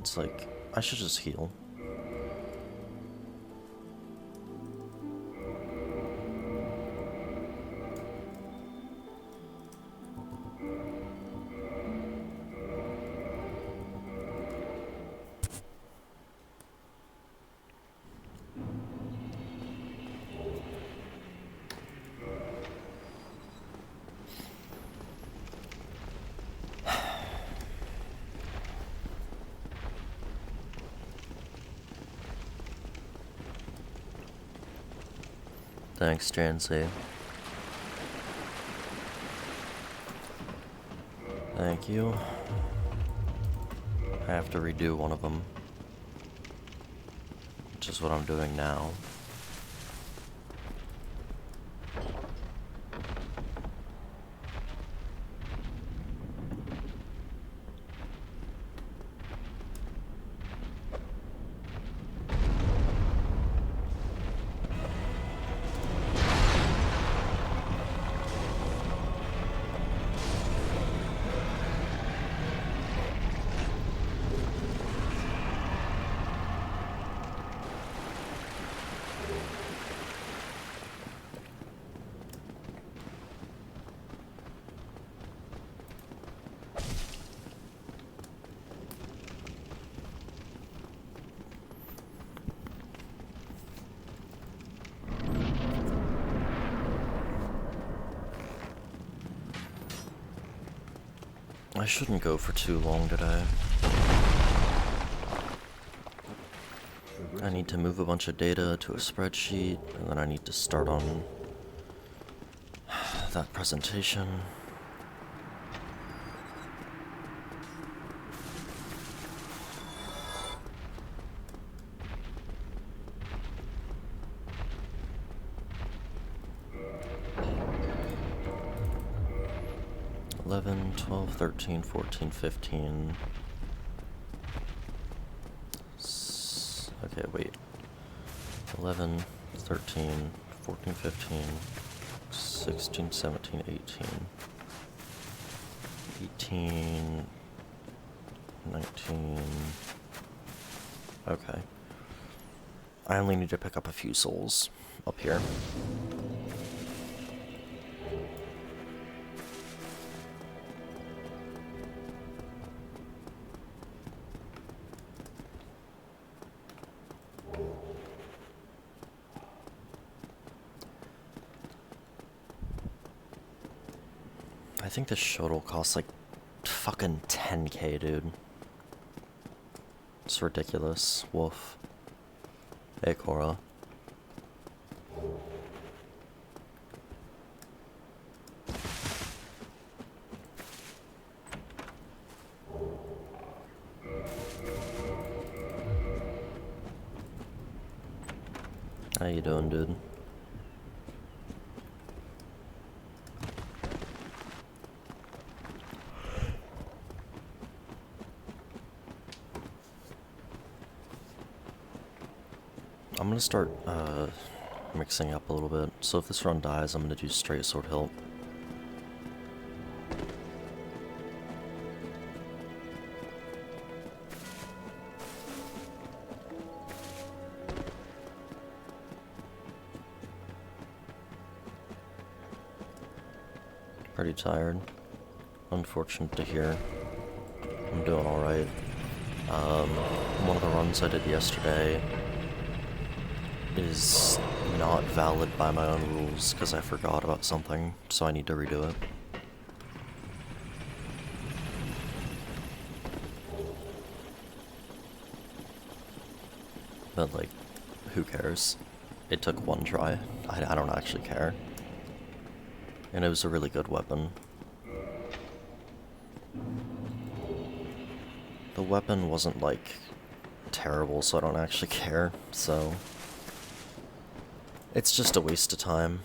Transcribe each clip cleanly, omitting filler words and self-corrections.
It's like, I should just heal. Thanks, Jancy. Thank you. I have to redo one of them, which is what I'm doing now. I shouldn't go for too long today. I need to move a bunch of data to a spreadsheet, and then I need to start on that presentation. $11, $12, $13, $14, $15. Okay, wait. 11, 13, 14, 15, 16, 17, 18, 18, 19. Okay. I only need to pick up a few souls up here. I think this Shotel costs like fucking 10k, dude. It's ridiculous. Wolf. Hey, Cora. How you doing, dude? I'm gonna start mixing up a little bit. So if this run dies, I'm gonna do straight sword hilt. Pretty tired. Unfortunate to hear. I'm doing alright. One of the runs I did yesterday is not valid by my own rules because I forgot about something, so I need to redo it. But like, who cares? It took one try. I don't actually care. And it was a really good weapon. The weapon wasn't like terrible, so I don't actually care, so it's just a waste of time.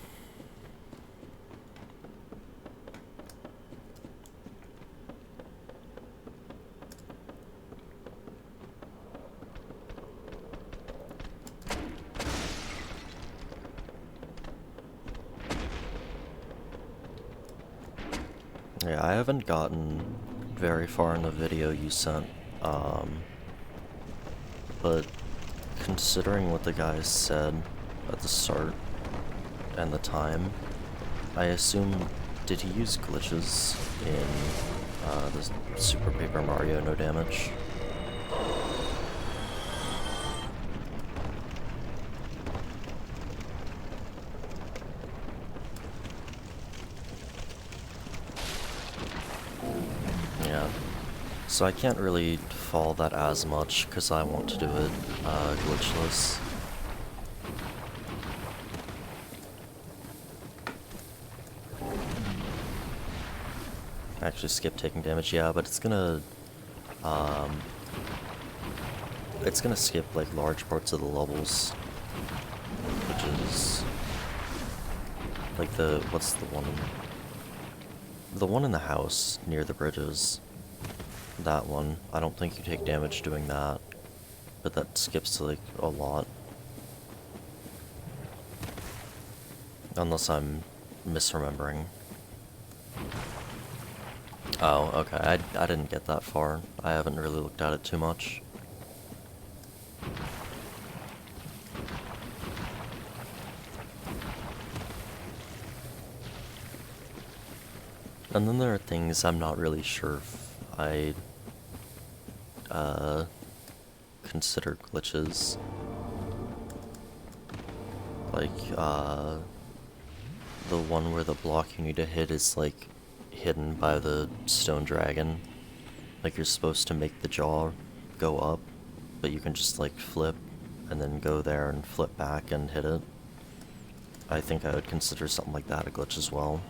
Yeah, I haven't gotten very far in the video you sent, but considering what the guys said at the start and the time, I assume, did he use glitches in the Super Paper Mario No Damage? Yeah, so I can't really follow that as much because I want to do it glitchless. Actually skip taking damage, yeah, but it's gonna skip like large parts of the levels, which is like what's the one? The one in the house near the bridges. That one, I don't think you take damage doing that, but that skips to like a lot. Unless I'm misremembering. Oh, okay, I didn't get that far. I haven't really looked at it too much. And then there are things I'm not really sure if I consider glitches. Like, the one where the block you need to hit is, like, hidden by the stone dragon. Like, you're supposed to make the jaw go up, but you can just, like, flip, and then go there and flip back and hit it. I think I would consider something like that a glitch as well.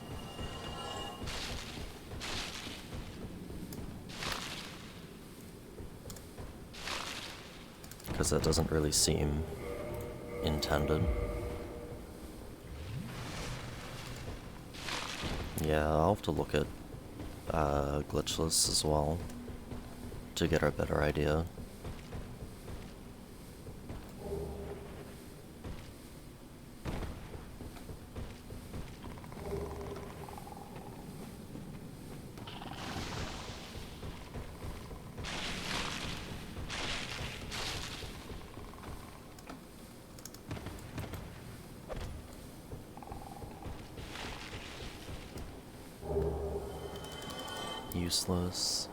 Because that doesn't really seem intended. Yeah, I'll have to look at glitchless as well to get a better idea. Useless.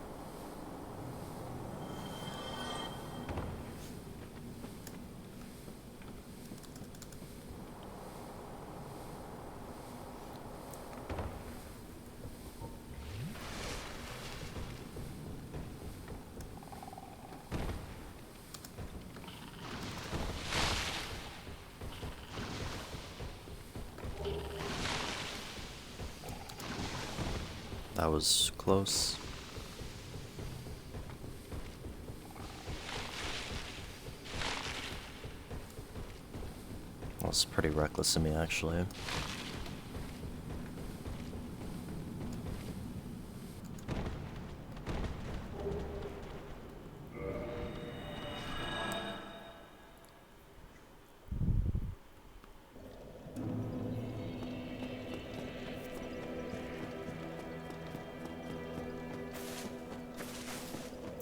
That was close. That was pretty reckless of me, actually.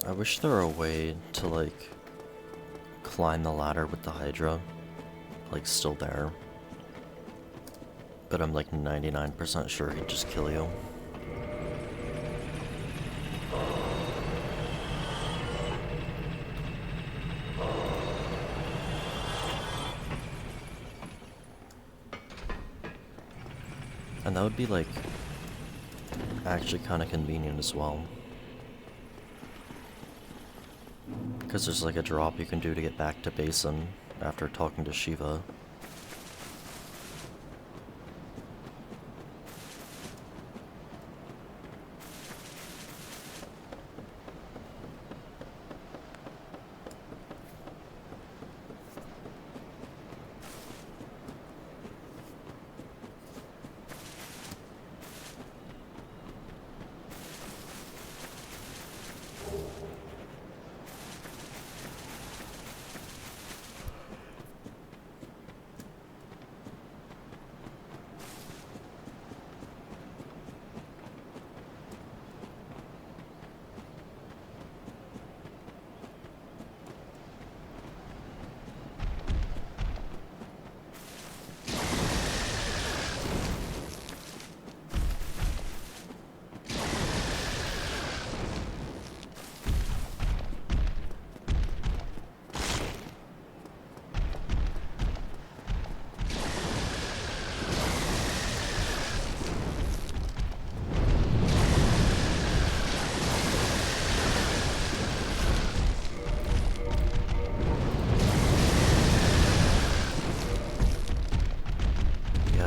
I wish there were a way to, like, climb the ladder with the Hydra, like, still there. But I'm, like, 99% sure he'd just kill you. And that would be, like, actually kind of convenient as well. Because there's like a drop you can do to get back to Basin after talking to Shiva.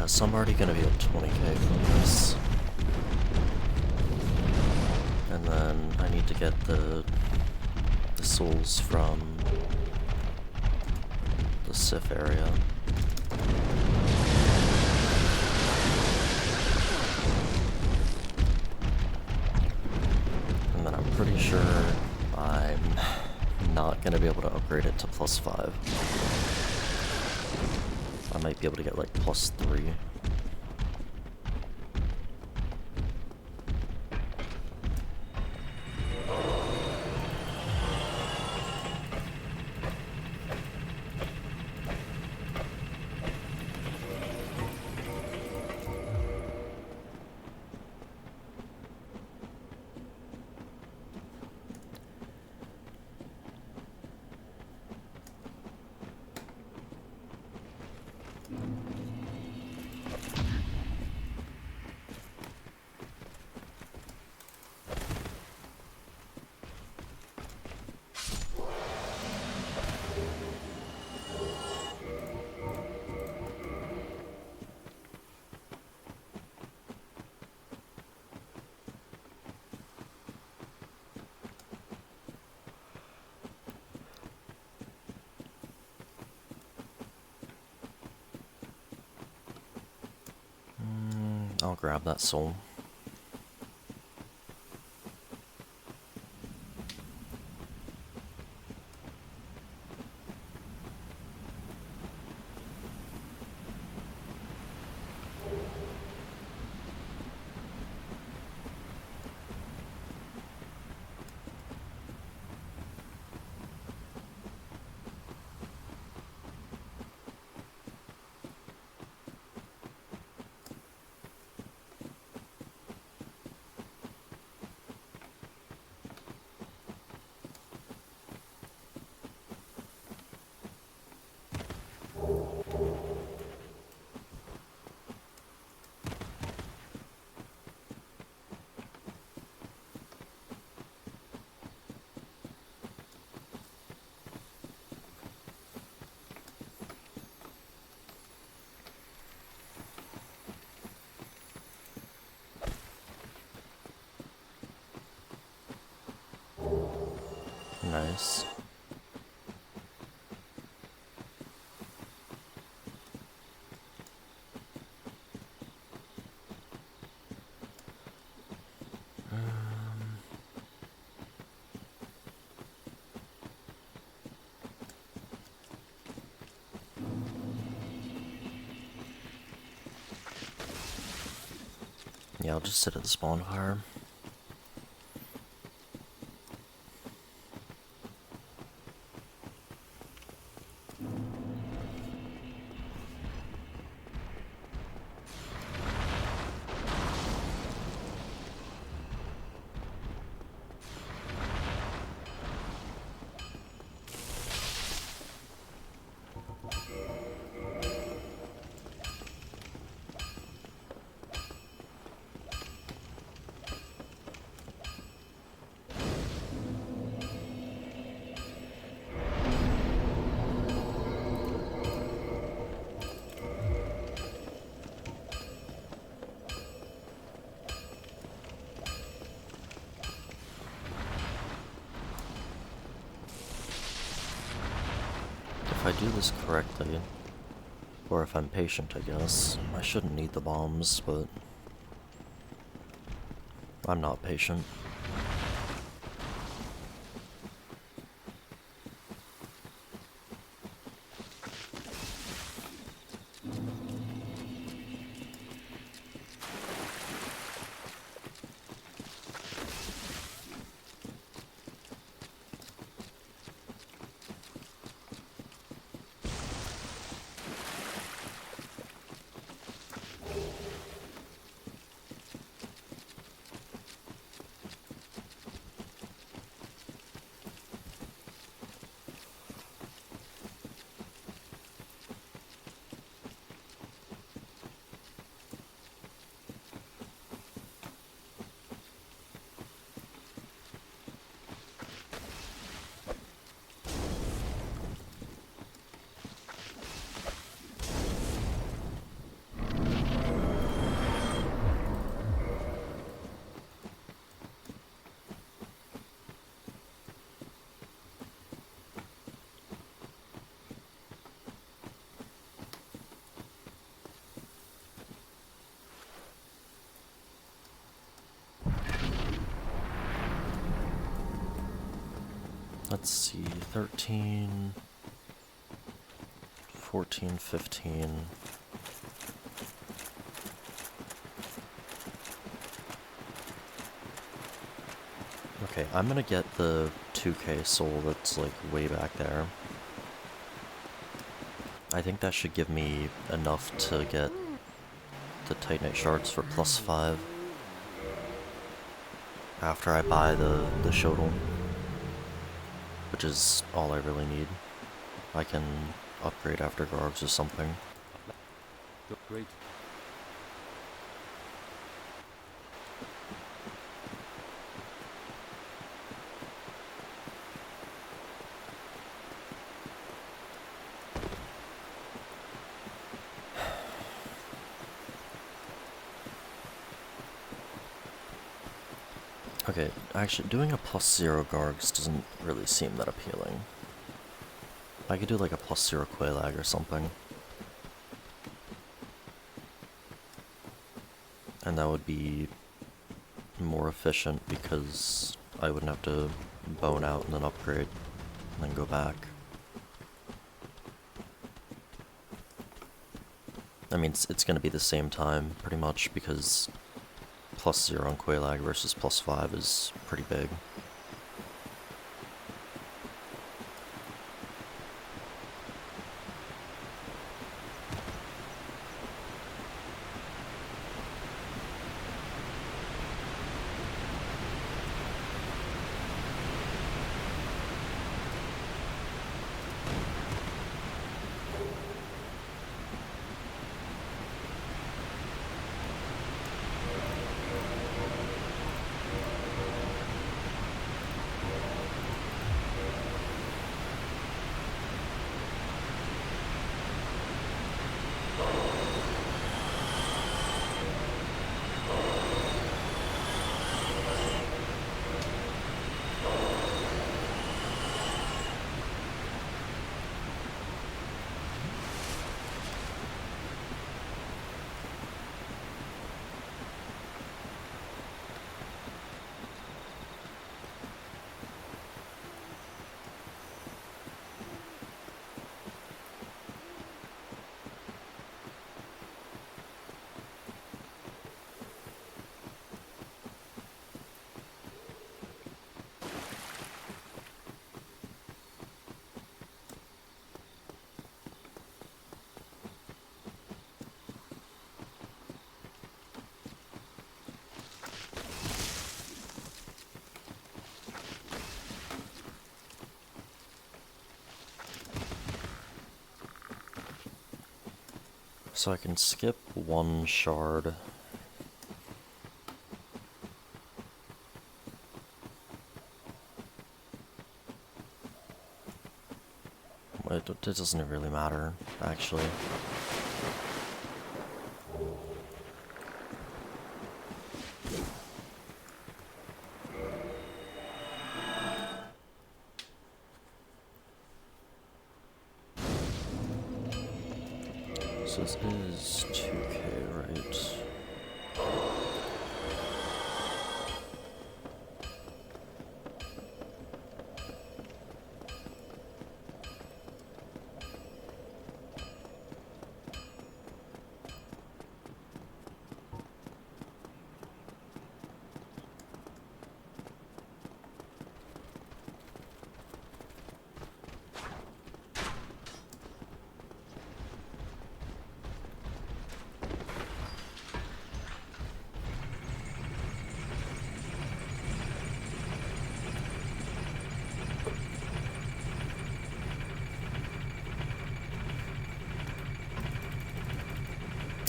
so I'm already gonna be at 20k from this. And then I need to get the souls from the Sif area. And then I'm pretty sure I'm not gonna be able to upgrade it to +5. I might be able to get like +3. I'll grab that soul. Nice. Yeah, I'll just sit at the spawn fire. If I do this correctly, or if I'm patient, I guess, I shouldn't need the bombs, but I'm not patient. Let's see, 13, 14, 15. Okay, I'm gonna get the 2k soul that's like way back there. I think that should give me enough to get the Titanite shards for +5 after I buy the Shotel, which is all I really need. I can upgrade after Gargs or something. Great. Okay, actually, doing a +0 Gargs doesn't really seem that appealing. I could do like a +0 Quelaag or something. And that would be more efficient because I wouldn't have to bone out and then upgrade and then go back. I mean, it's going to be the same time pretty much because +0 on Quelaag versus +5 is pretty big. So I can skip one shard. It doesn't really matter, actually. So this is 2k, right?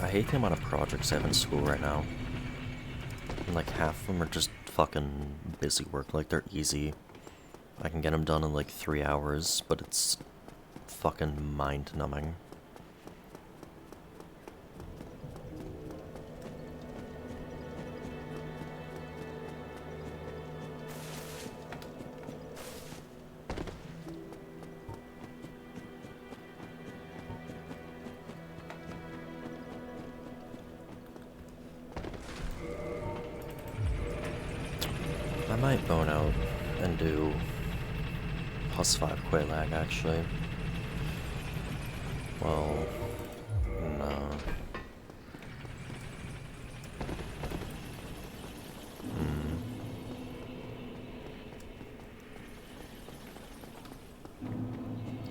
I hate the amount of projects I have in school right now. And like half of them are just fucking busy work, like they're easy. I can get them done in like 3 hours, but it's fucking mind-numbing. I might bone out and do +5 Quelaag, actually. Well, no.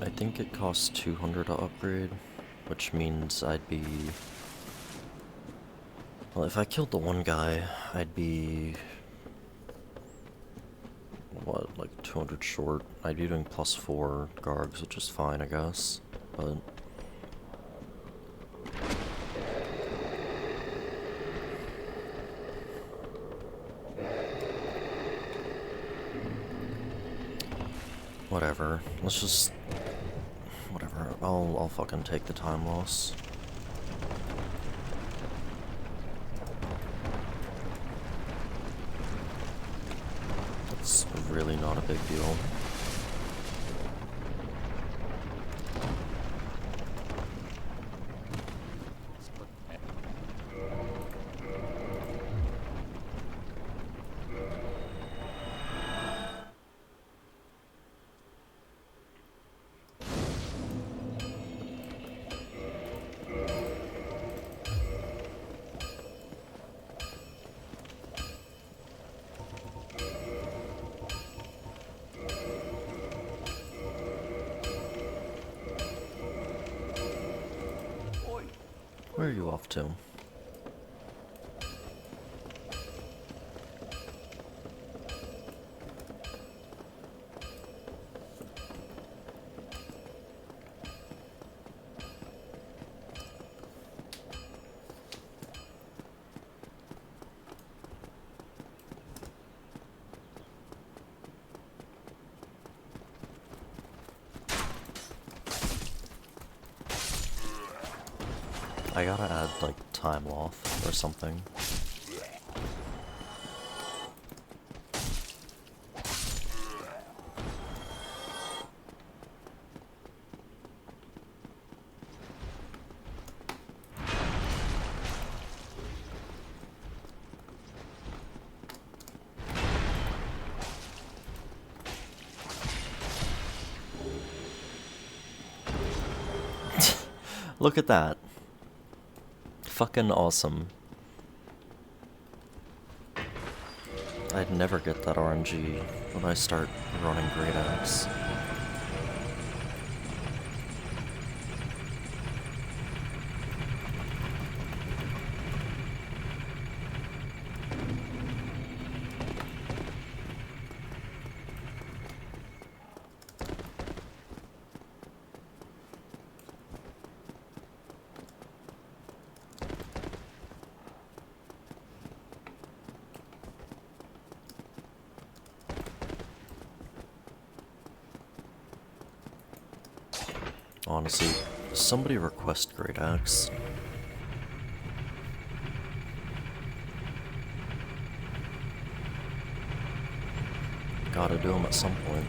I think it costs 200 to upgrade, which means I'd be... Well, if I killed the one guy, I'd be... What, like 200 short? I'd be doing +4 Gargs, which is fine, I guess, but... Whatever, let's just... Whatever, I'll fucking take the time loss. It's really not a big deal. Where are you off to? I gotta add, like, time loth or something. Look at that. Fucking awesome. I'd never get that RNG when I start running Great Axe. Honestly, somebody request Great Axe. Gotta do them at some point.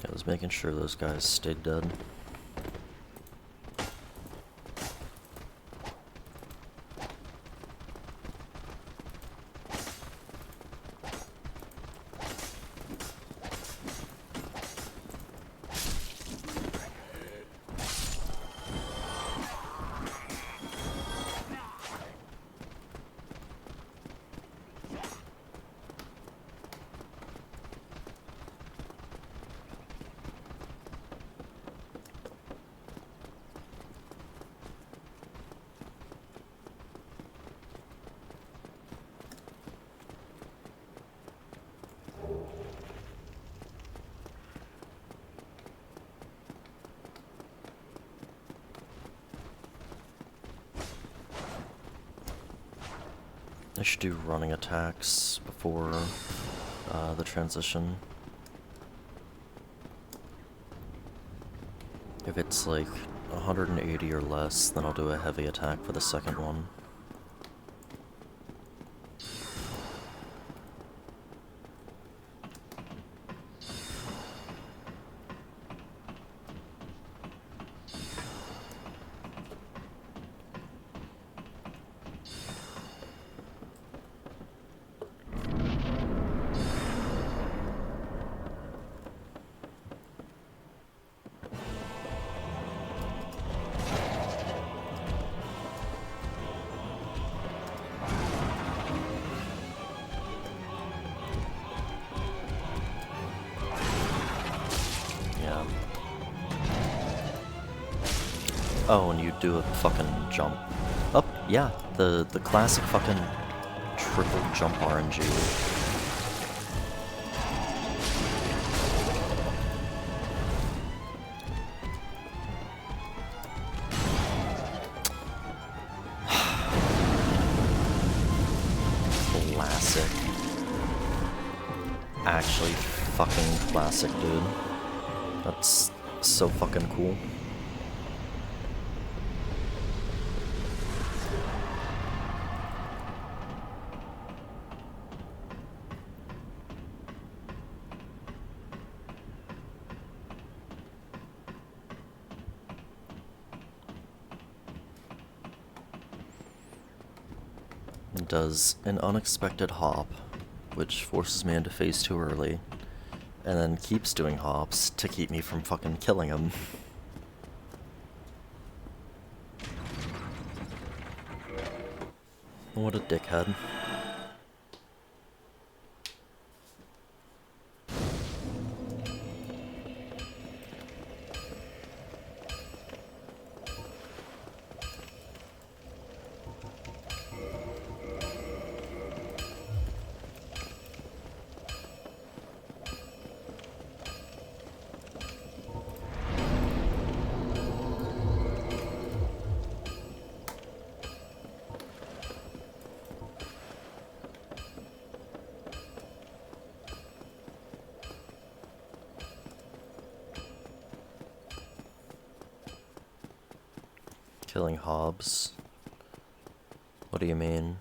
I was making sure those guys stayed dead. I should do running attacks before the transition. If it's like 180 or less, then I'll do a heavy attack for the second one. Oh, and you do a fucking jump. Oh, yeah, the classic fucking triple jump RNG. Classic. Actually fucking classic, dude. That's so fucking cool. Does an unexpected hop, which forces me into phase 2 early, and then keeps doing hops to keep me from fucking killing him. What a dickhead. Killing Hobbs? What do you mean?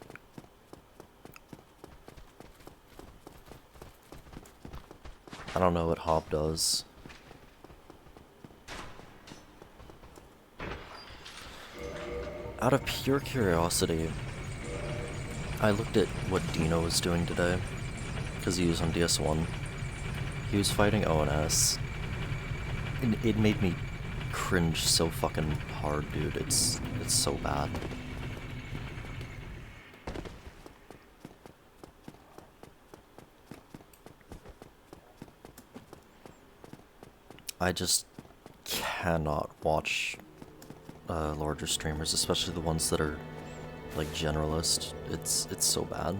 I don't know what Hob does. Out of pure curiosity, I looked at what Dino was doing today, because he was on DS1. He was fighting ONS, and it made me cringe so fucking hard, dude. It's so bad. I just cannot watch larger streamers, especially the ones that are like generalist. It's so bad.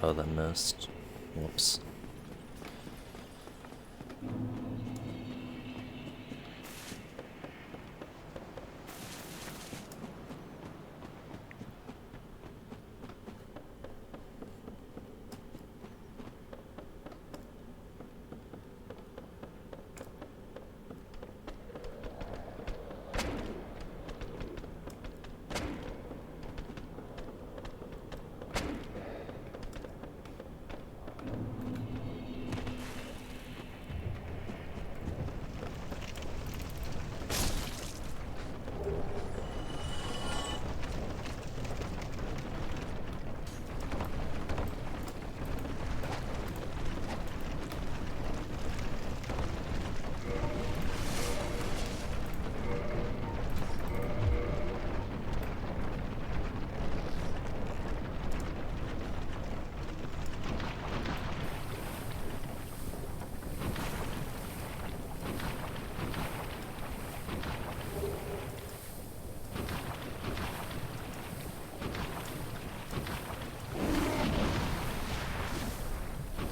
Oh, that missed. Whoops.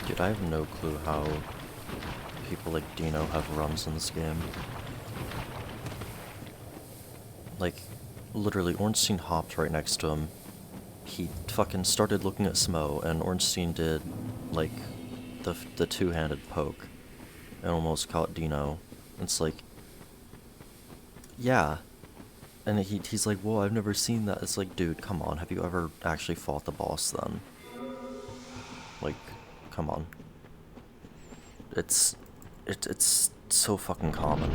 Dude, I have no clue how people like Dino have runs in this game. Like, literally, Ornstein hopped right next to him. He fucking started looking at Smough, and Ornstein did, like, the two-handed poke, and almost caught Dino. It's like, yeah. And he's like, whoa, I've never seen that. It's like, dude, come on, have you ever actually fought the boss then? Like, come on. It's so fucking common.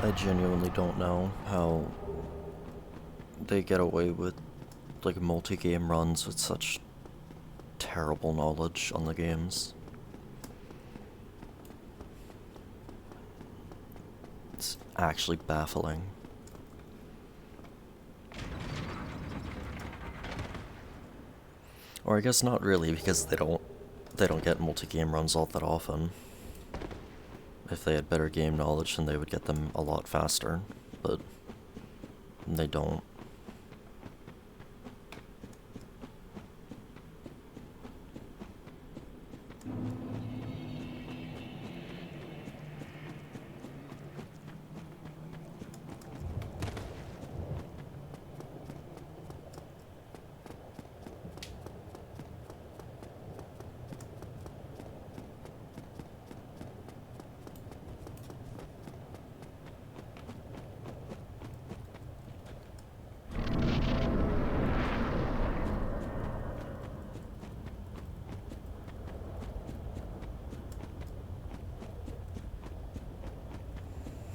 I genuinely don't know how they get away with, like, multi-game runs with such terrible knowledge on the games. It's actually baffling. Or I guess not really, because they don't get multi-game runs all that often. If they had better game knowledge, then they would get them a lot faster, but they don't.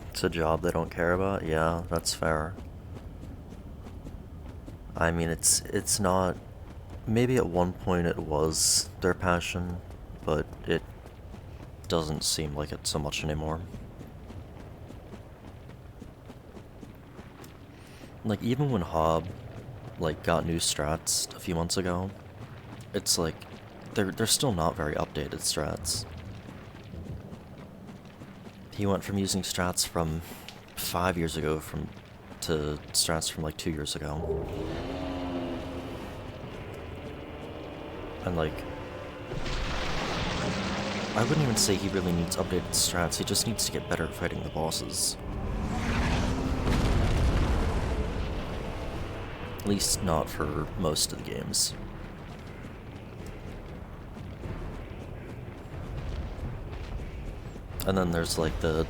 It's a job they don't care about? Yeah, that's fair. I mean, it's not... Maybe at one point it was their passion, but it doesn't seem like it so much anymore. Like, even when Hob, like, got new strats a few months ago, it's like, they're still not very updated strats. He went from using strats from 5 years ago to strats from like 2 years ago. And like, I wouldn't even say he really needs updated strats, he just needs to get better at fighting the bosses. At least not for most of the games. And then there's like the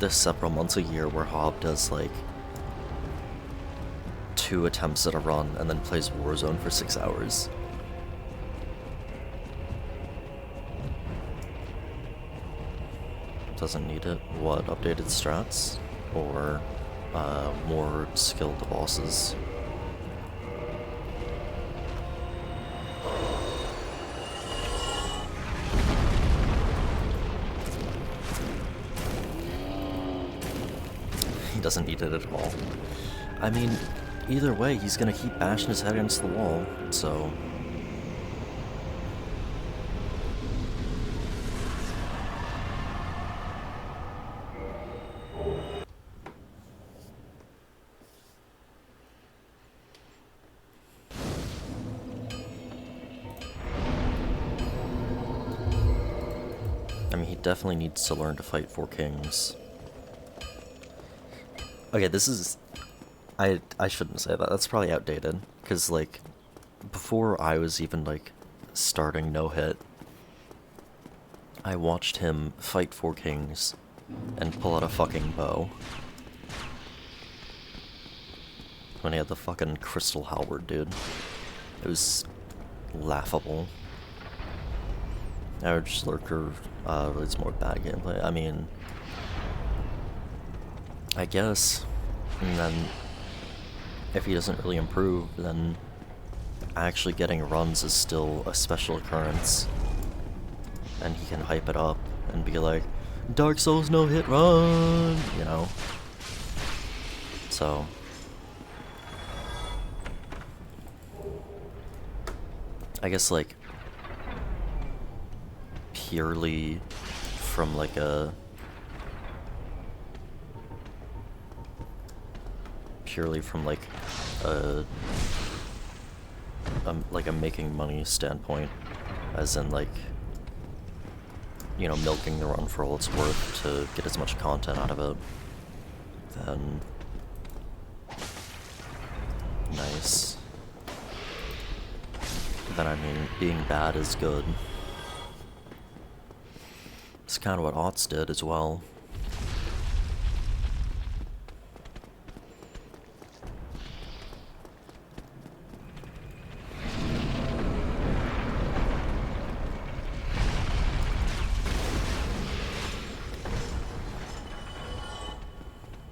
several months a year where Hob does like 2 attempts at a run and then plays Warzone for 6 hours. Doesn't need it. What, updated strats? Or more skilled bosses? Doesn't need it at all. I mean, either way, he's gonna keep bashing his head against the wall, so... I mean, he definitely needs to learn to fight 4 kings. Okay, this is... I shouldn't say that. That's probably outdated. Because, like, before I was even, like, starting no-hit, I watched him fight 4 kings and pull out a fucking bow. When he had the fucking crystal halberd, dude. It was laughable. Average lurker leads more bad gameplay. I mean, I guess. And then if he doesn't really improve, then actually getting runs is still a special occurrence. And he can hype it up and be like, Dark Souls no hit run, you know? So I guess like purely from like a like a making money standpoint, as in like, you know, milking the run for all it's worth to get as much content out of it, then nice. Then I mean, being bad is good. It's kind of what Aughts did as well.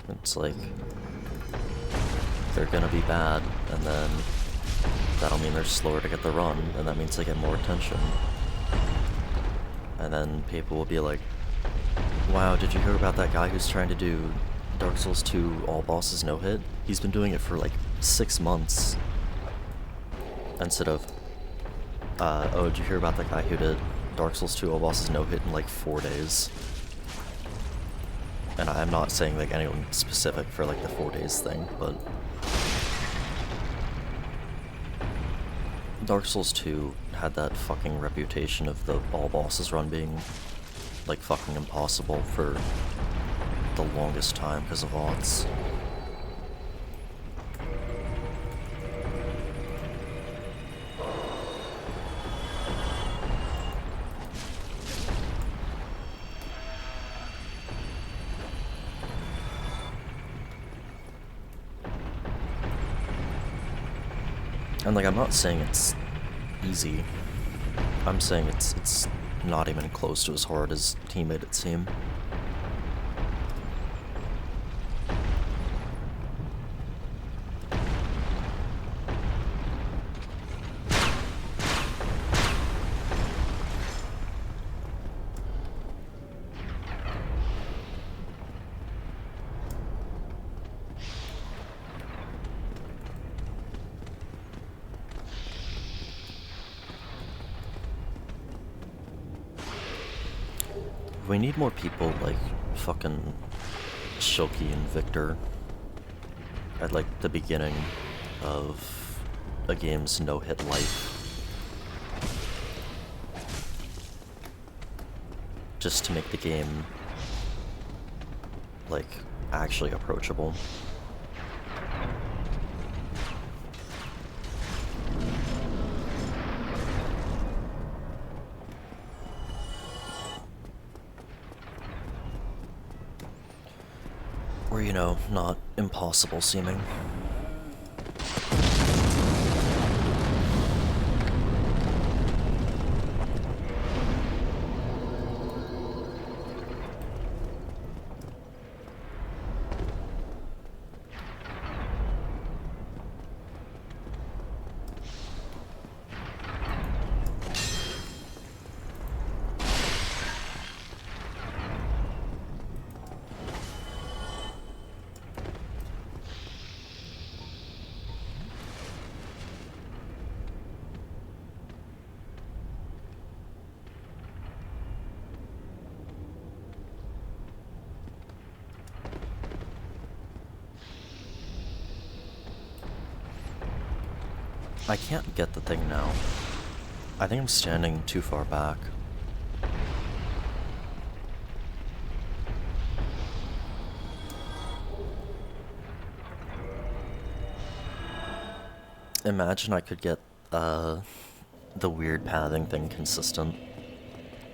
It's like, they're gonna be bad, and then that'll mean they're slower to get the run, and that means they get more attention. And then people will be like, wow, did you hear about that guy who's trying to do Dark Souls 2 all bosses no hit? He's been doing it for like 6 months. Instead of, oh, did you hear about that guy who did Dark Souls 2 all bosses no hit in like 4 days? And I'm not saying like anyone specific for like the 4 days thing, but Dark Souls 2 had that fucking reputation of the all bosses run being like fucking impossible for the longest time because of Aughts. And like, I'm not saying it's easy. I'm saying it's not even close to as hard as he made it seem. We need more people like fucking Shoki and Victor at like the beginning of a game's no-hit life. Just to make the game like actually approachable. Or, you know, not impossible seeming. I can't get the thing now. I think I'm standing too far back. Imagine I could get the weird pathing thing consistent.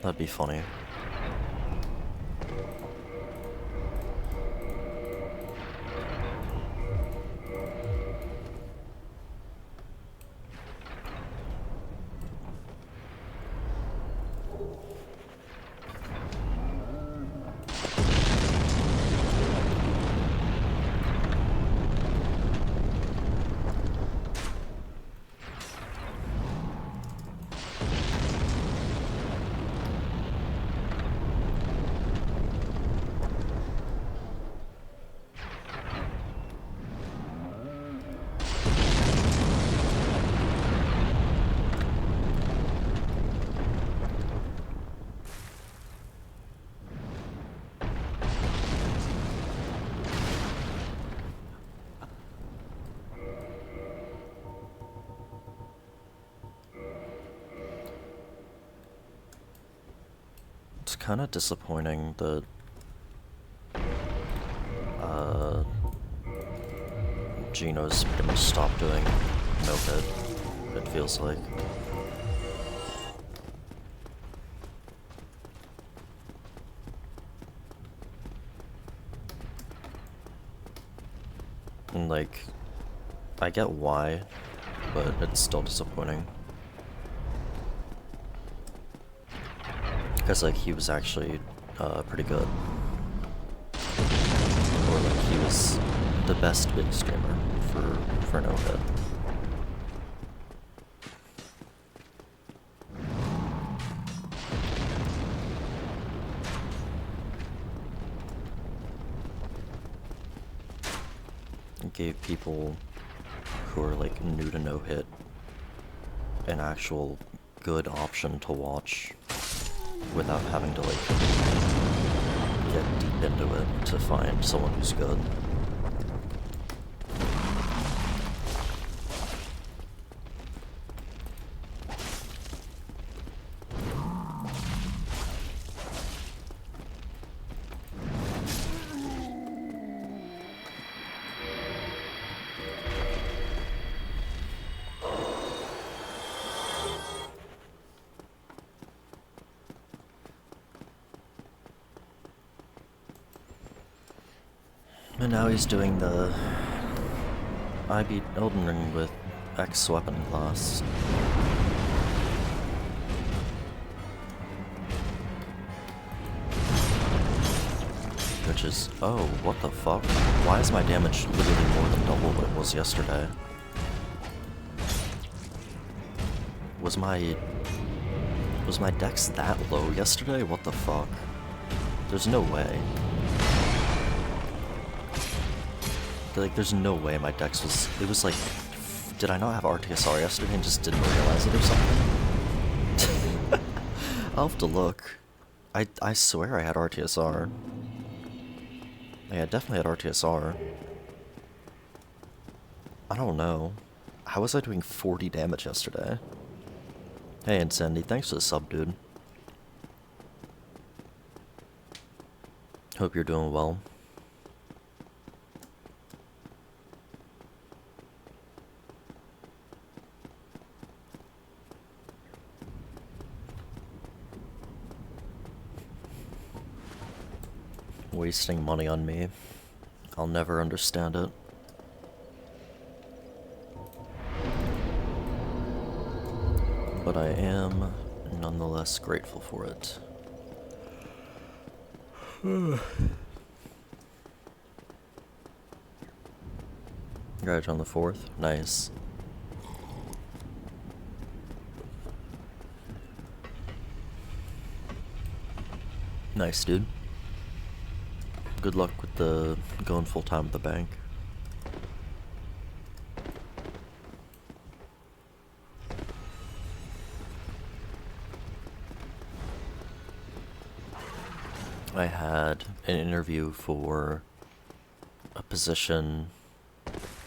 That'd be funny. It's kind of disappointing that Gino's pretty much stopped doing no hit, it feels like. And like, I get why, but it's still disappointing. Because like, he was actually pretty good. Or like, he was the best big streamer for no hit. It gave people who are like new to no hit an actual good option to watch without having to like get deep into it to find someone who's good. And now he's doing the... I beat Elden Ring with X weapon class. Which is... oh, what the fuck? Why is my damage literally more than double what it was yesterday? Was my dex that low yesterday? What the fuck? There's no way. Like, there's no way my dex was... it was like... did I not have RTSR yesterday and just didn't realize it or something? I'll have to look. I swear I had RTSR. Yeah, I definitely had RTSR. I don't know. How was I doing 40 damage yesterday? Hey, Insanity, thanks for the sub, dude. Hope you're doing well. Wasting money on me. I'll never understand it. But I am nonetheless grateful for it. Congrats on the 4th. Nice. Nice, dude. Good luck with the going full time at the bank. I had an interview for a position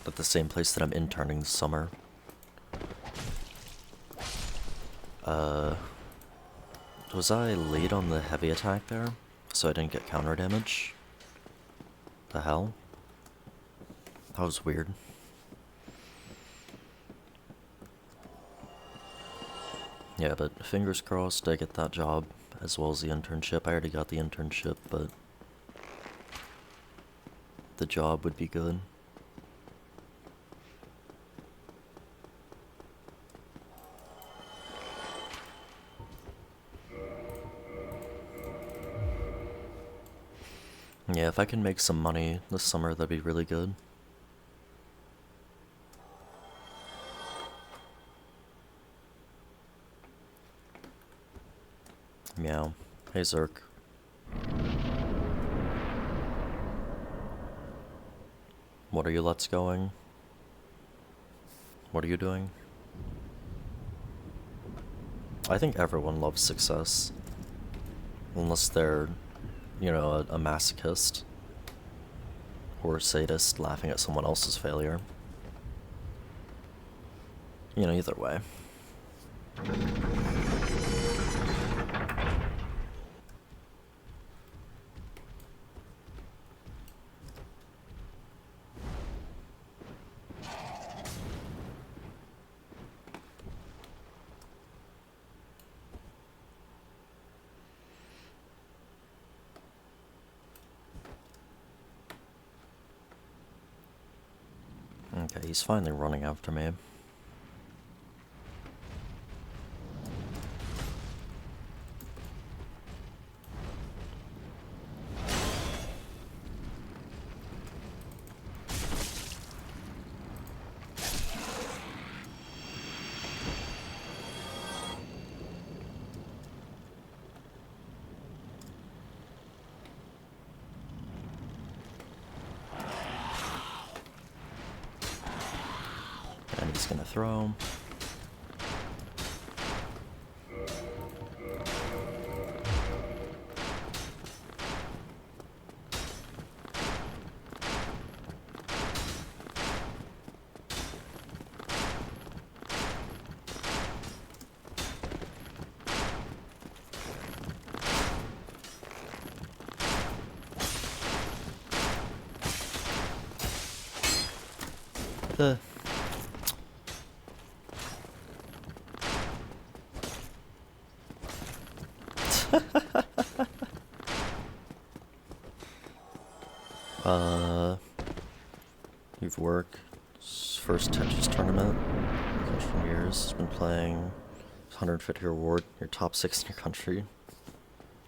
at the same place that I'm interning this summer. Was I late on the heavy attack there, so I didn't get counter damage? The hell? That was weird. Yeah, but fingers crossed I get that job, as well as the internship. I already got the internship, but the job would be good. Yeah, if I can make some money this summer, that'd be really good. Meow. Hey, Zerk. What are you let's going? What are you doing? I think everyone loves success. Unless they're, you know, a masochist. Or a sadist laughing at someone else's failure. You know, either way. Okay, he's finally running after me. And he's gonna throw. The you've worked. First Tetris tournament. Coach from years. Been playing 150 reward. You're top 6 in your country.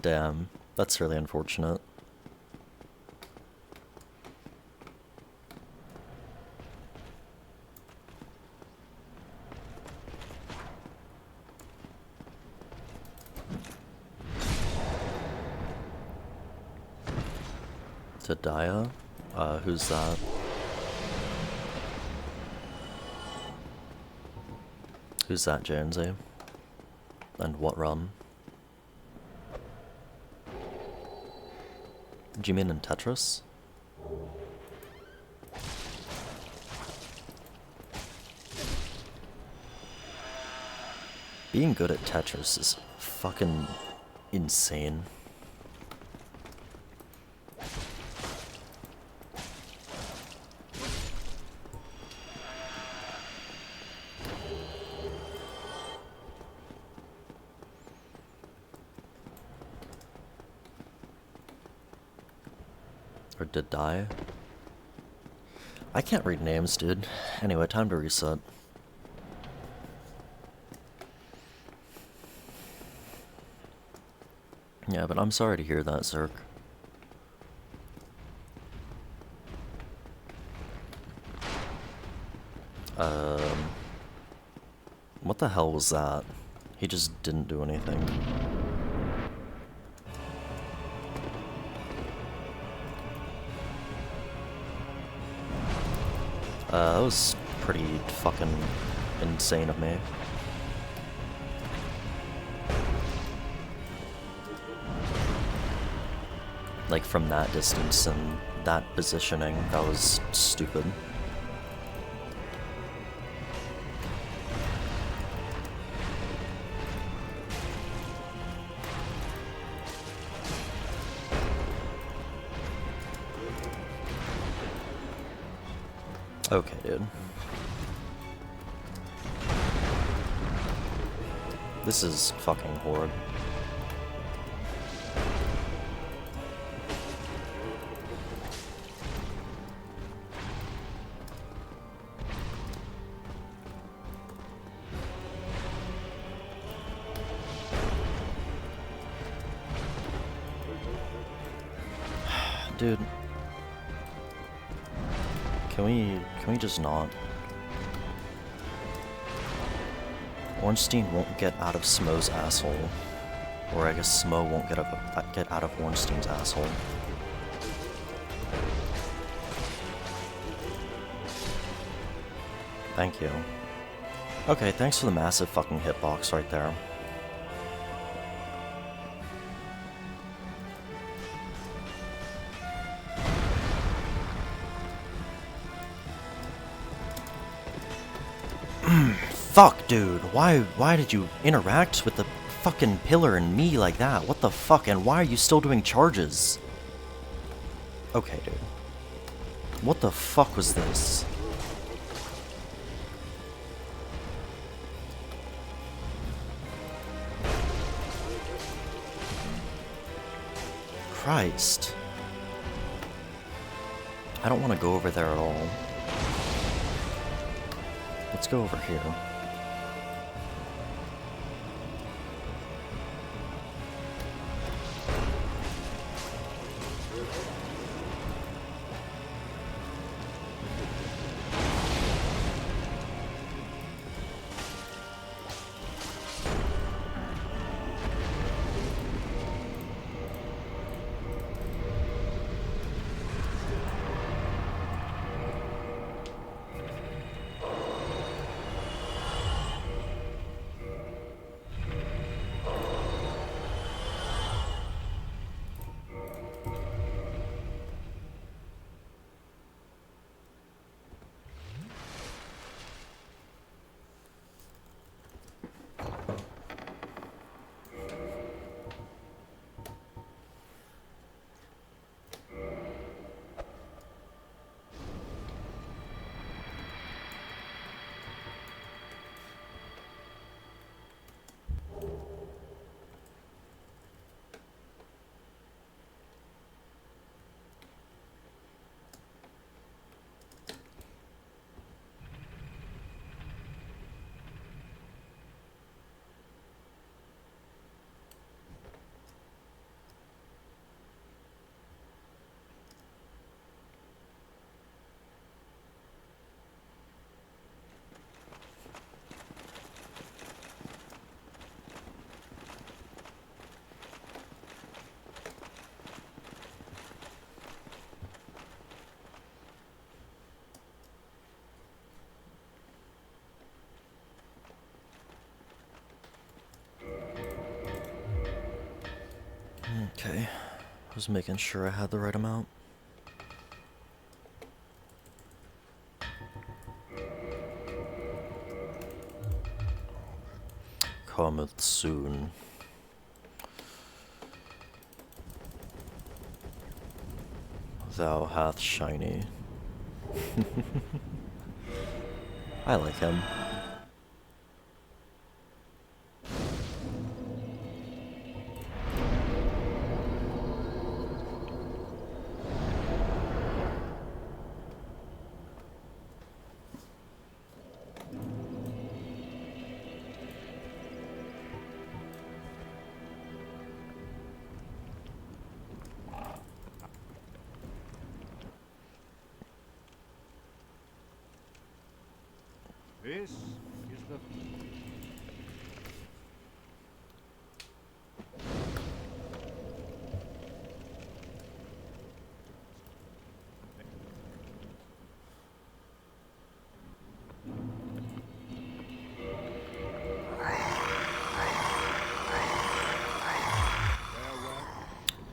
Damn. That's really unfortunate. Tadaya? Who's that? Who's that, Jonesy? And what run? Do you mean in Tetris? Being good at Tetris is fucking insane. Or did die? I can't read names, dude. Anyway, time to reset. Yeah, but I'm sorry to hear that, Zerk. What the hell was that? He just didn't do anything. That was pretty fucking insane of me. Like, from that distance and that positioning, that was stupid. Okay, dude. This is fucking horrid. Dude. Can we just not? Ornstein won't get out of Smough's asshole. Or I guess Smough won't get out of Ornstein's asshole. Thank you. Okay, thanks for the massive fucking hitbox right there. Fuck, dude. Why did you interact with the fucking pillar and me like that? What the fuck? And why are you still doing charges? Okay, dude. What the fuck was this? Christ. I don't want to go over there at all. Let's go over here. Okay, just making sure I had the right amount. Cometh soon. Thou hath shiny. I like him. This is the...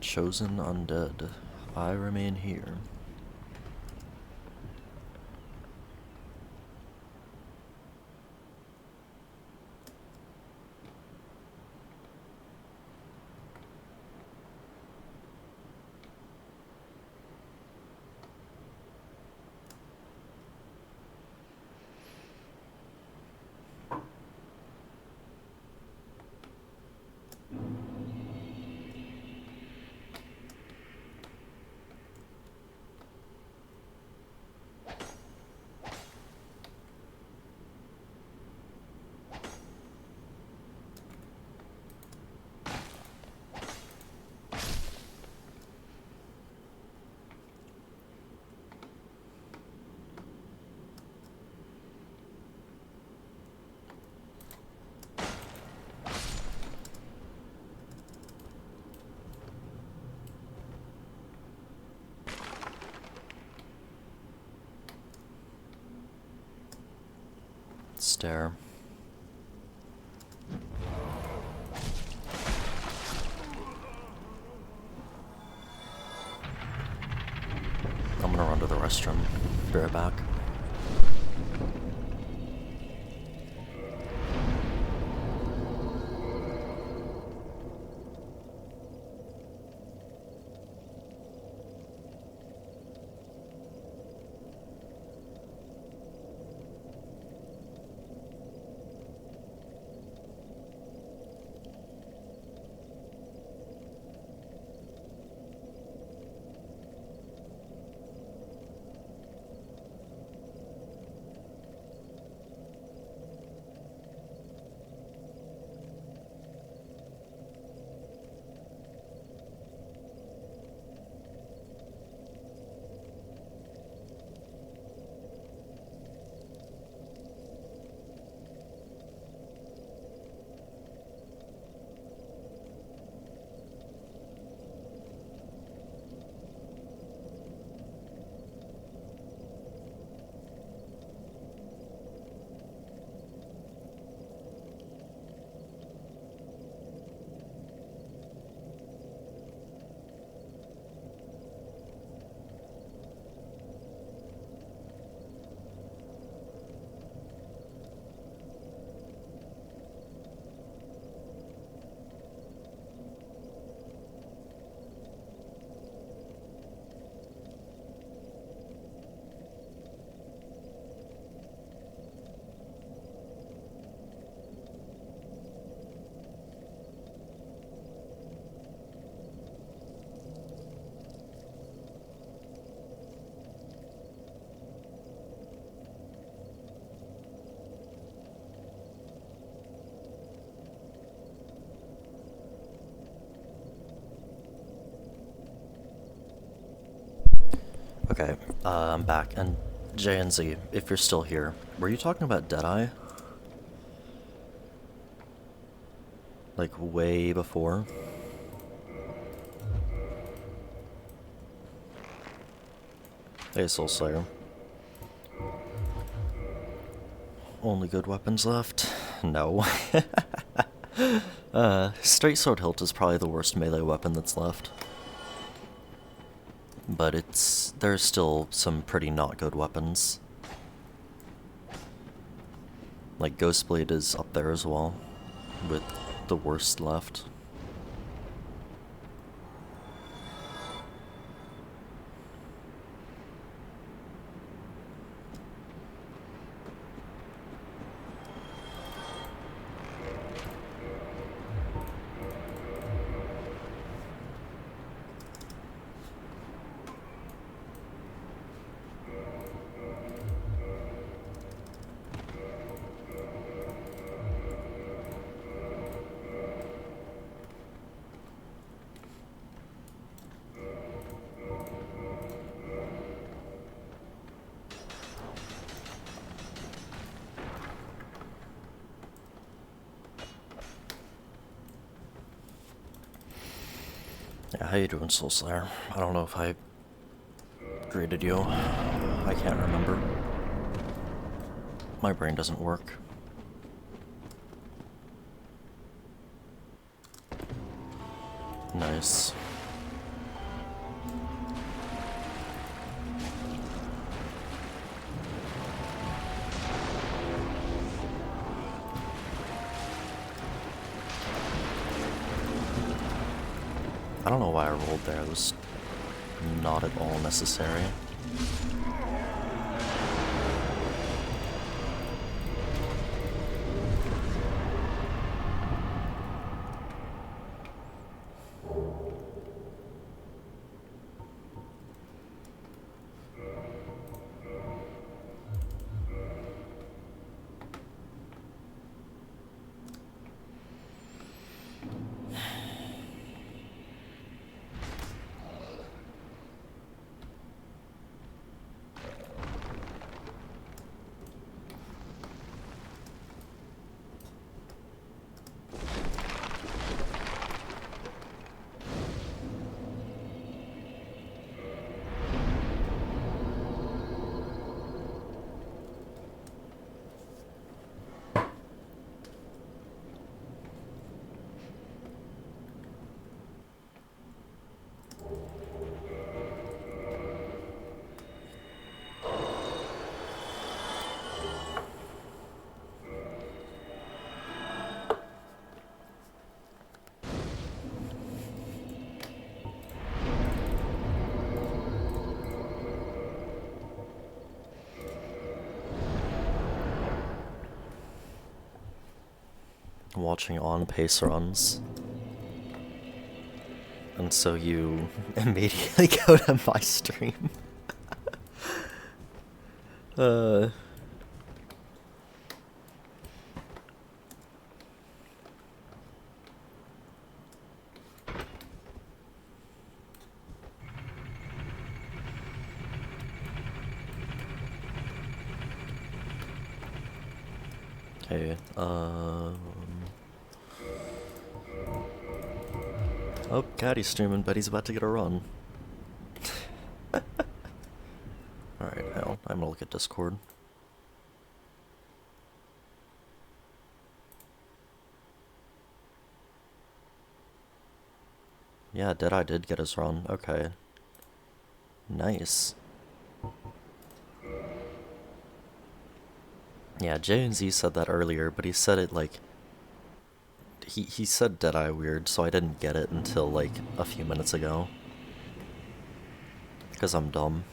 Chosen undead. I remain here. Stare. I'm gonna run to the restroom. Be right back. Okay, I'm back, and J and Z, if you're still here, were you talking about Deadeye? Like, way before? Hey, Soul Slayer. Only good weapons left? No. Straight Sword Hilt is probably the worst melee weapon that's left. But there's still some pretty not good weapons. Like, Ghostblade is up there as well, with the worst left. Yeah, how you doing, Soul Slayer? I don't know if I greeted you. I can't remember. My brain doesn't work. Nice. I don't know why I rolled there. It was not at all necessary. Watching on-pace runs. And so you immediately go to my stream. Okay, oh, Caddy's streaming, but he's about to get a run. Alright, hell, I'm gonna look at Discord. Yeah, Deadeye did get his run. Okay. Nice. Yeah, J and Z said that earlier, but he said it like... He said Deadeye weird, so I didn't get it until like a few minutes ago. Because I'm dumb.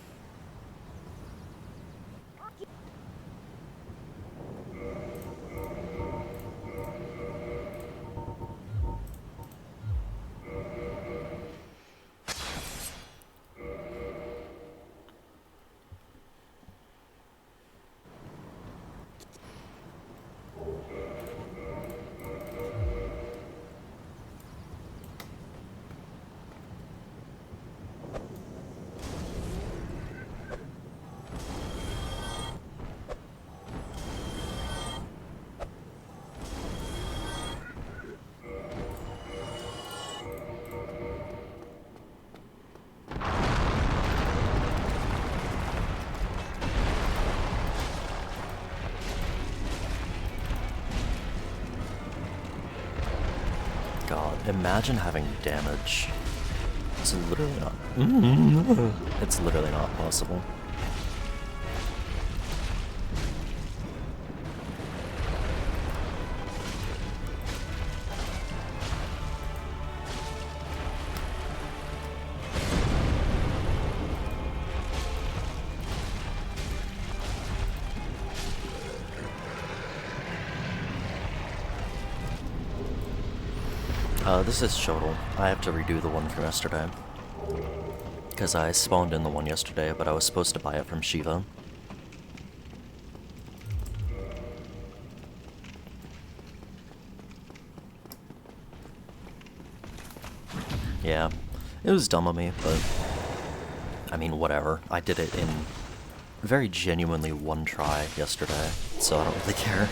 imagine having damage. It's literally not. It's literally not possible. This is Shotel. I have to redo the one from yesterday. Because I spawned in the one yesterday, but I was supposed to buy it from Shiva. Yeah, it was dumb of me, but I mean, whatever. I did it in very genuinely one try yesterday, so I don't really care.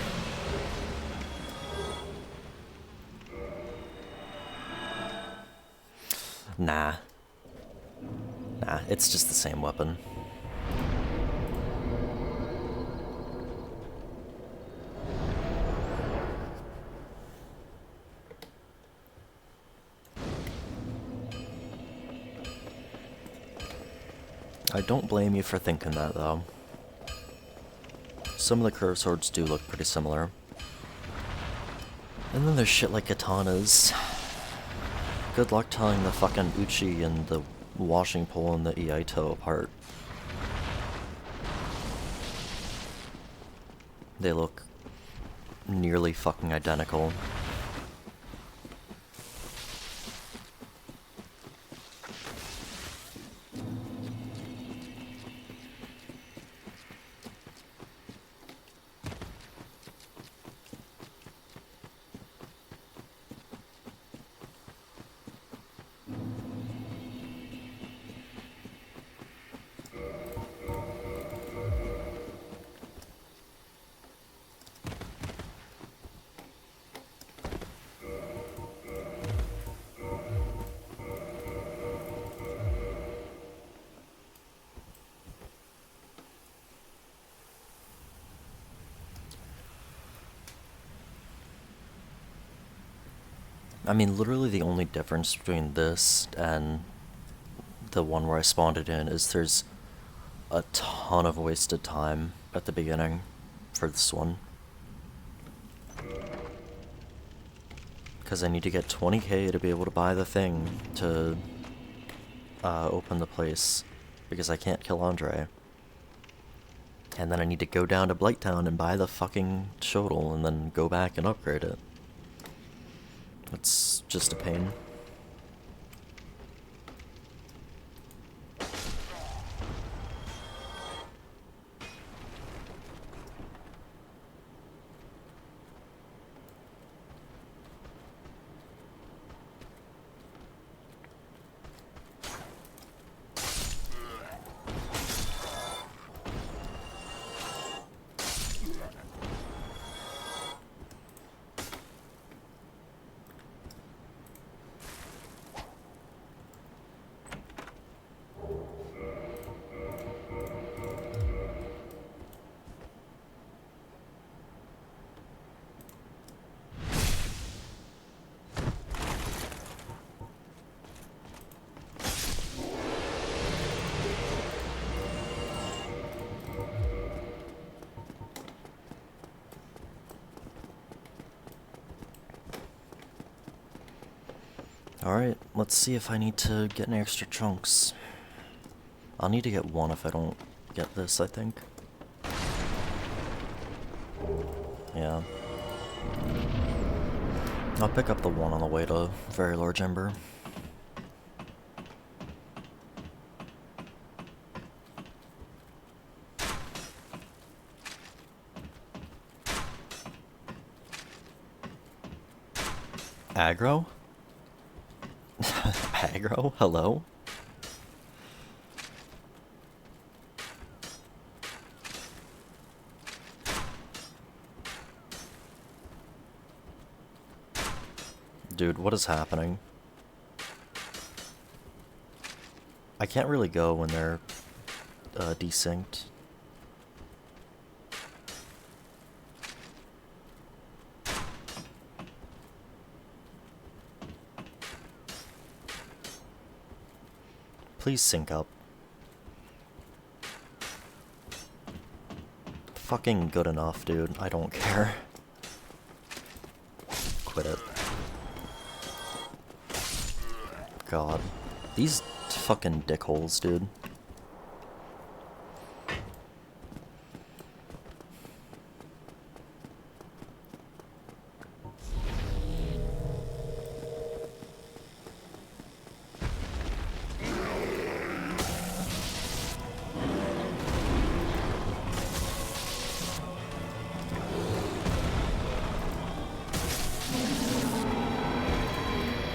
Nah, it's just the same weapon. I don't blame you for thinking that, though. Some of the curved swords do look pretty similar. And then there's shit like katanas. Good luck telling the fucking uchi and the washing pole and the iaito apart. They look nearly fucking identical. I mean, literally the only difference between this and the one where I spawned it in is there's a ton of wasted time at the beginning for this one. Because I need to get 20k to be able to buy the thing to open the place, because I can't kill Andre. And then I need to go down to Blighttown and buy the fucking Shotel and then go back and upgrade it. It's just a pain. Alright, let's see if I need to get any extra chunks. I'll need to get one if I don't get this, I think. Yeah. I'll pick up the one on the way to Very Large Ember. Aggro? Aggro? Hello? Dude, what is happening? I can't really go when they're desynced. Please sync up. Fucking good enough, dude. I don't care. Quit it. God. These fucking dickholes, dude.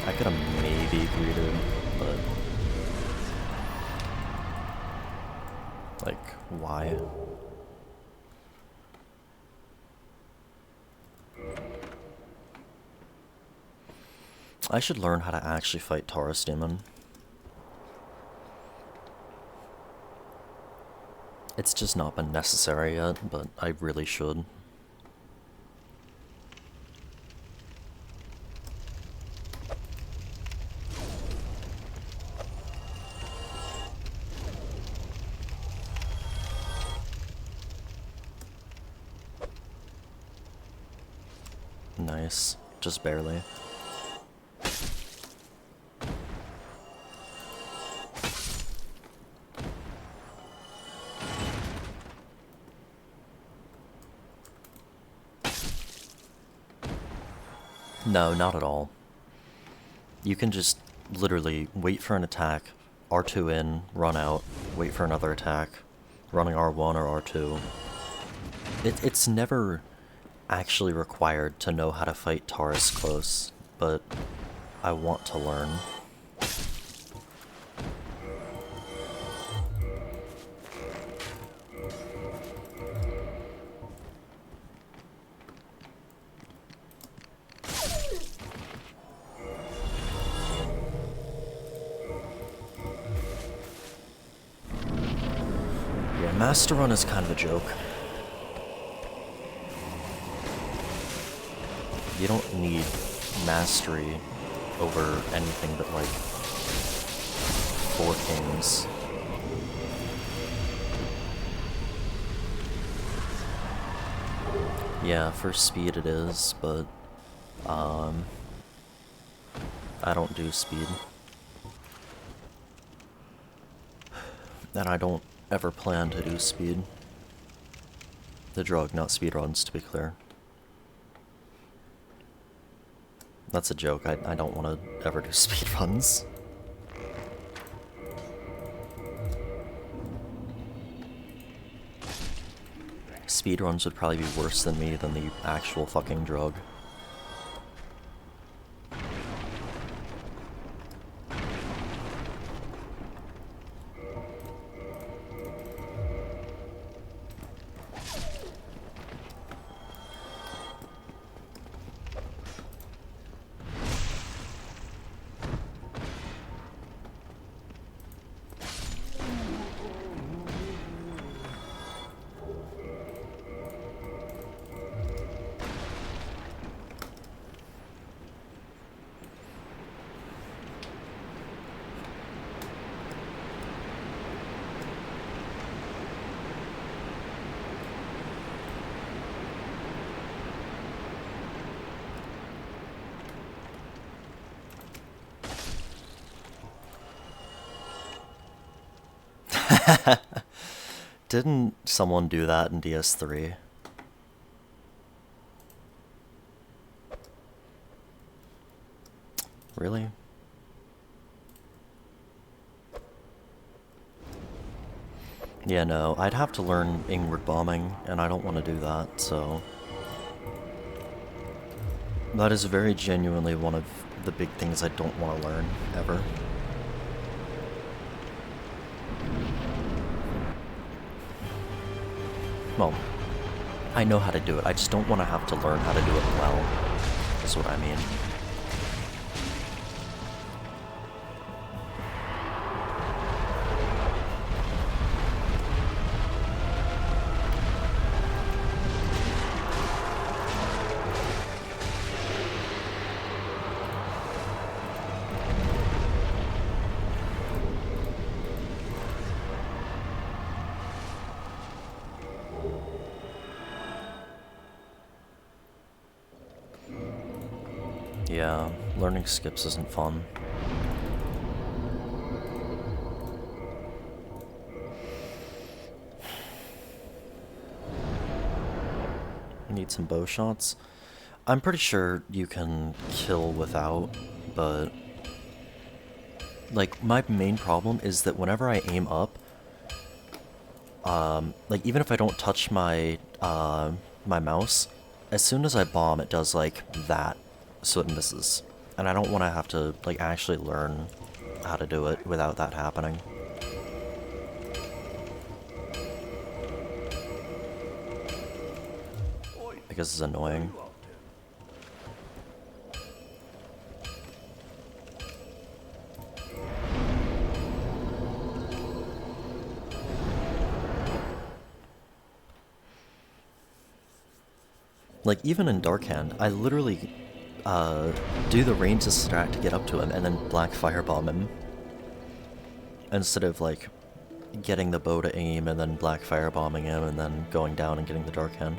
I could have maybe greeted, but... like, why? I should learn how to actually fight Tarus Demon. It's just not been necessary yet, but I really should. Nice. Just barely. No, not at all. You can just literally wait for an attack, R2 in, run out, wait for another attack, running R1 or R2. It's never actually required to know how to fight Tarus close, but I want to learn. Yeah, Master Run is kind of a joke. You don't need mastery over anything but, like, 4 kings. Yeah, for speed it is, but, I don't do speed. And I don't ever plan to do speed. The drug, not speedruns, to be clear. That's a joke. I don't want to ever do speedruns. Speedruns would probably be worse than me than the actual fucking drug. Didn't someone do that in DS3? Really? Yeah, no, I'd have to learn inward bombing, and I don't want to do that, so... That is very genuinely one of the big things I don't want to learn, ever. Well, I know how to do it, I just don't want to have to learn how to do it well, is what I mean. Yeah, learning skips isn't fun. Need some bow shots. I'm pretty sure you can kill without, but like my main problem is that whenever I aim up, like even if I don't touch my my mouse, as soon as I bomb, it does like that, so it misses, and I don't want to have to like actually learn how to do it without that happening. Because it's annoying. Like, even in Dark Hand, I literally do the range strat to get up to him and then black firebomb him. Instead of, like, getting the bow to aim and then black firebombing him and then going down and getting the Dark Hand.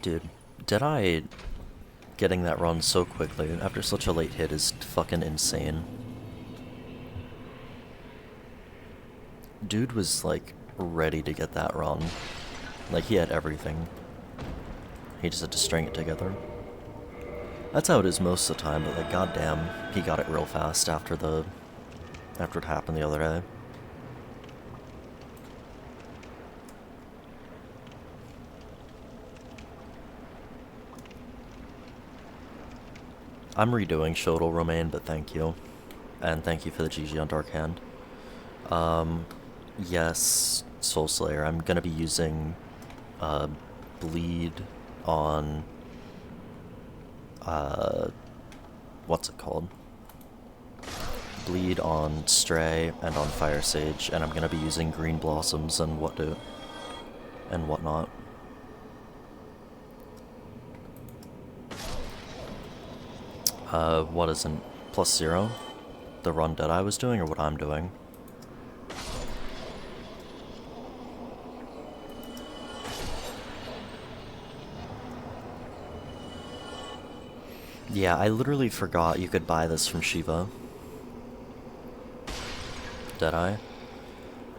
Dude, Deadeye getting that run so quickly after such a late hit is fucking insane. Dude was, like, ready to get that run. Like, he had everything. He just had to string it together. That's how it is most of the time, but, like, goddamn, he got it real fast after it happened the other day. I'm redoing Shotel, Romaine, but thank you. And thank you for the GG on Dark Hand. Yes, Soul Slayer, I'm gonna be using, Bleed on, what's it called? Bleed on Stray and on Firesage, and I'm gonna be using Green Blossoms and whatnot. What isn't +0? The run that I was doing, or what I'm doing? Yeah, I literally forgot you could buy this from Shiva. Did I?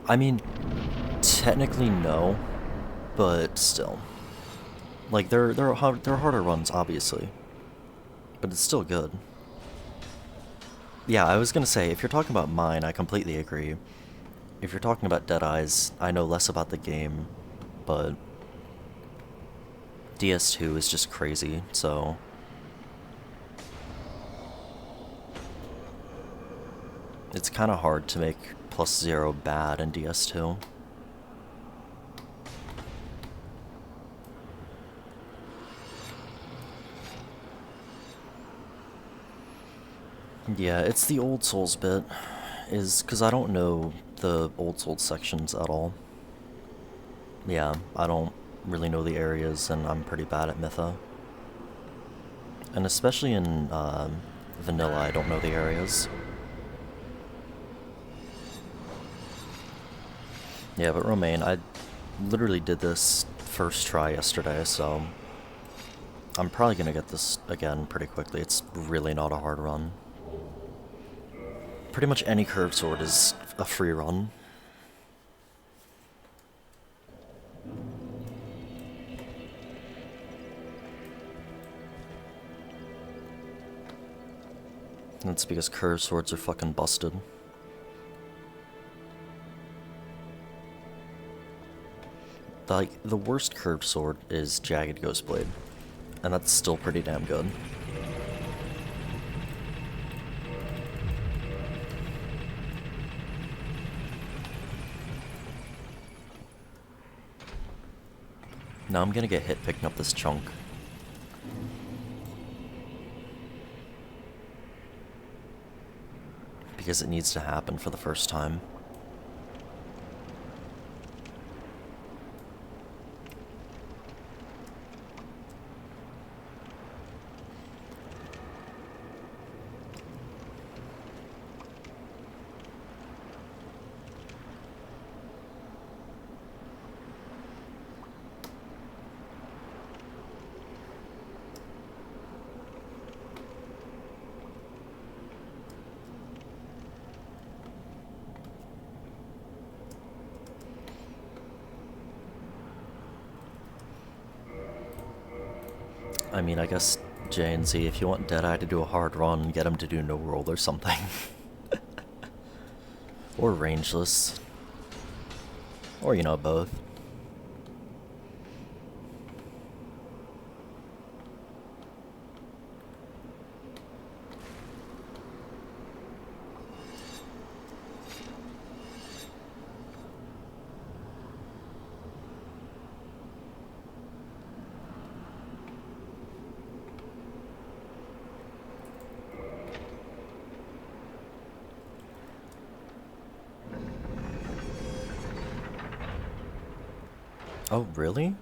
I mean, technically no, but still. Like, they're harder runs, obviously. But it's still good. Yeah, I was gonna say, if you're talking about mine, I completely agree. If you're talking about Deadeye's, I know less about the game, but DS2 is just crazy, so... It's kinda hard to make +0 bad in DS2. Yeah, it's the Old Souls bit, because I don't know the Old Souls sections at all. Yeah, I don't really know the areas, and I'm pretty bad at Mytha. And especially in Vanilla, I don't know the areas. Yeah, but Romaine, I literally did this first try yesterday, so I'm probably gonna get this again pretty quickly. It's really not a hard run. Pretty much any curved sword is a free run. That's because curved swords are fucking busted. Like, the worst curved sword is Jagged Ghostblade, and that's still pretty damn good. Now I'm gonna get hit picking up this chunk. Because it needs to happen for the first time. I mean, I guess J and Z, if you want Deadeye to do a hard run, get him to do no roll or something. Or rangeless. Or, you know, both. Oh, really?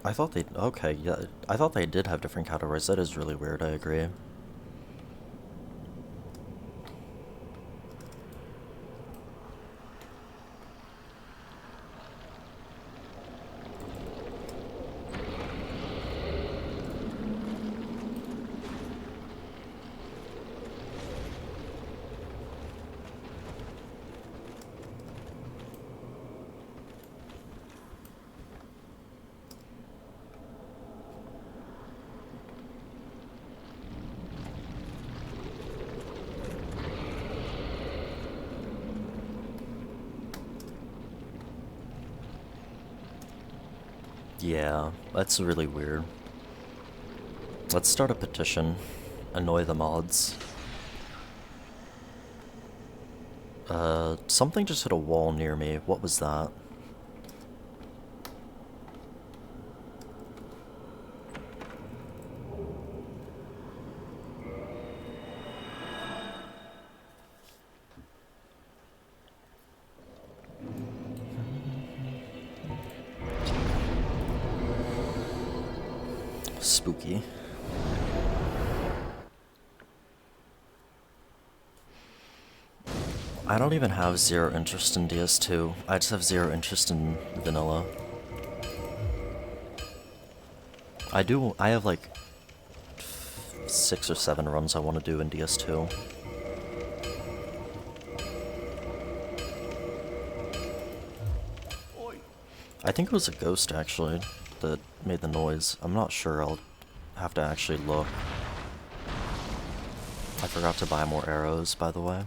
I thought they... Okay, yeah. I thought they did have different categories. That is really weird, I agree. Yeah, that's really weird. Let's start a petition. Annoy the mods. Something just hit a wall near me. What was that? Spooky. I don't even have zero interest in DS2. I just have zero interest in vanilla. I have like 6 or 7 runs I want to do in DS2. I think it was a ghost actually that made the noise. I'm not sure, I'll have to actually look. I forgot to buy more arrows, by the way.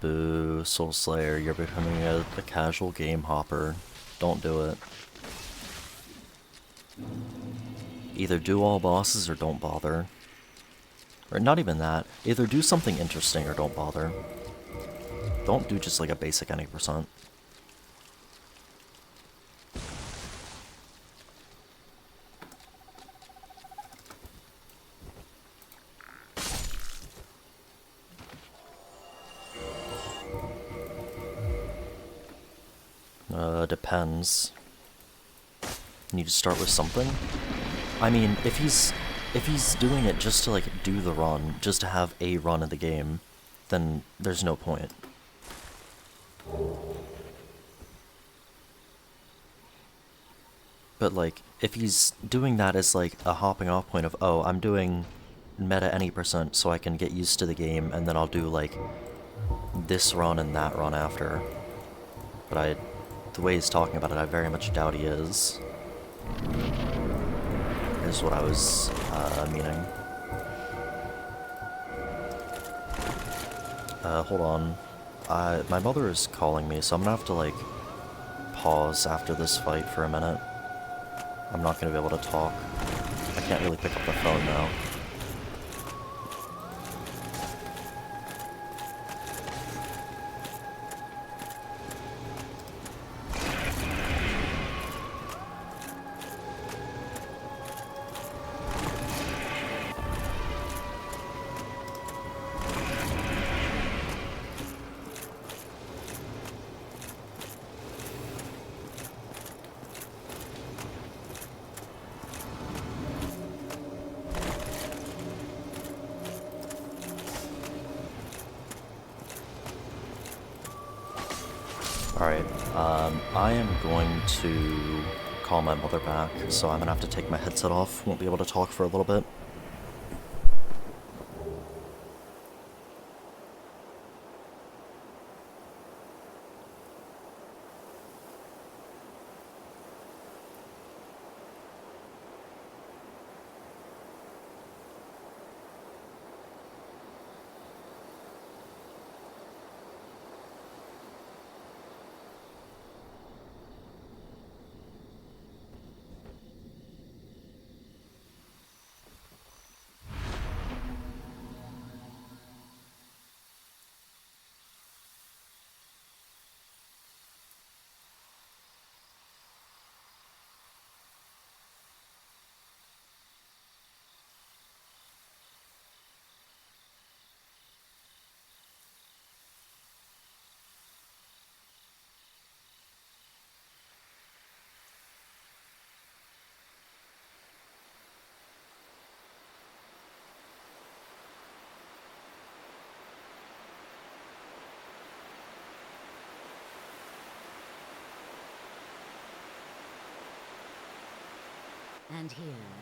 Boo, Soul Slayer, you're becoming a casual game hopper. Don't do it. Either do all bosses or don't bother. Or not even that. Either do something interesting or don't bother. Don't do just like a basic any %. Depends. Need to start with something? I mean, if he's doing it just to like do the run, just to have a run in the game, then there's no point. But like, if he's doing that as like a hopping off point of, oh, I'm doing meta any % so I can get used to the game, and then I'll do like this run and that run after. But the way he's talking about it, I very much doubt he is. Is what I was meaning. Hold on. My mother is calling me, so I'm gonna have to like pause after this fight for a minute. I'm not gonna be able to talk. I can't really pick up the phone now. Alright, I am going to call my mother back, so I'm gonna have to take my headset off. Won't be able to talk for a little bit. And here.